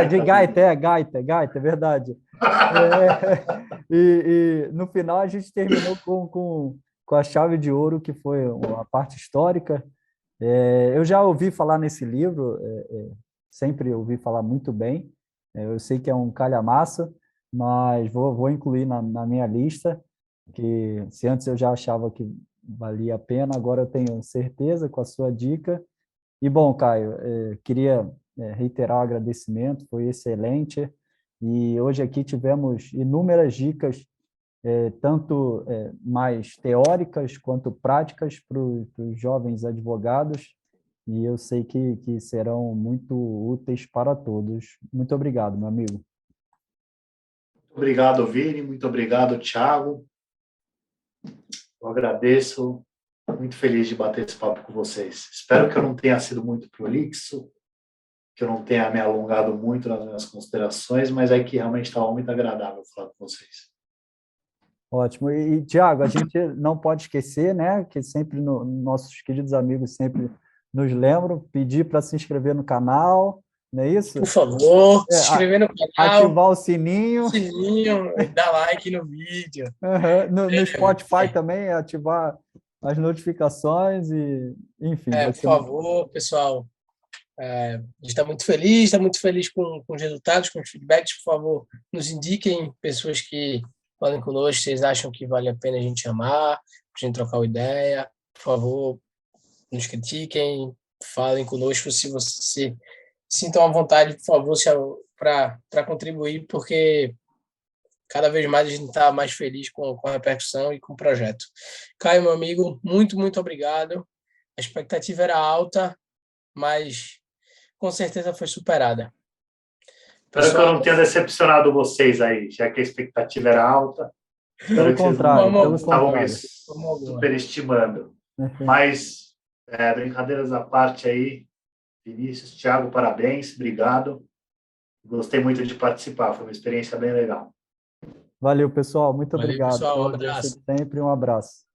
De gaita, é verdade. E no final a gente terminou com a chave de ouro, que foi a parte histórica. Eu já ouvi falar nesse livro, sempre ouvi falar muito bem. Eu sei que é um calhamaço, mas vou incluir na minha lista, que se antes eu já achava que valia a pena, agora eu tenho certeza com a sua dica. E, bom, Caio, queria reiterar o agradecimento, foi excelente. E hoje aqui tivemos inúmeras dicas, tanto mais teóricas quanto práticas para os jovens advogados, e eu sei que serão muito úteis para todos. Muito obrigado, meu amigo.
Muito obrigado, Vini, muito obrigado, Thiago. Eu agradeço, muito feliz de bater esse papo com vocês. Espero que eu não tenha sido muito prolixo, que eu não tenha me alongado muito nas minhas considerações, mas é que realmente estava muito agradável falar com vocês.
Ótimo. E Thiago, a gente não pode esquecer, né, que sempre nossos queridos amigos sempre nos lembram, pedir para se inscrever no canal, não é isso?
Por favor, se inscrever no canal,
ativar o sininho,
dar like no vídeo.
No Spotify também, ativar as notificações e, enfim.
Por favor, pessoal, a gente está muito feliz com os resultados, com os feedbacks. Por favor, nos indiquem pessoas que falem conosco, vocês acham que vale a pena a gente chamar, a gente trocar uma ideia. Por favor, nos critiquem, falem conosco se vocês se sintam à vontade, por favor, para contribuir, porque cada vez mais a gente está mais feliz com a repercussão e com o projeto. Caio, meu amigo, muito, muito obrigado. A expectativa era alta, mas com certeza foi superada.
Espero que eu não tenha decepcionado vocês aí, já que a expectativa era alta.
Pelo contrário,
estavam me superestimando. Mas, brincadeiras à parte aí, Vinícius, Thiago, parabéns, obrigado. Gostei muito de participar, foi uma experiência bem legal.
Valeu, pessoal, muito obrigado.
Pessoal, um abraço.
Sempre um abraço.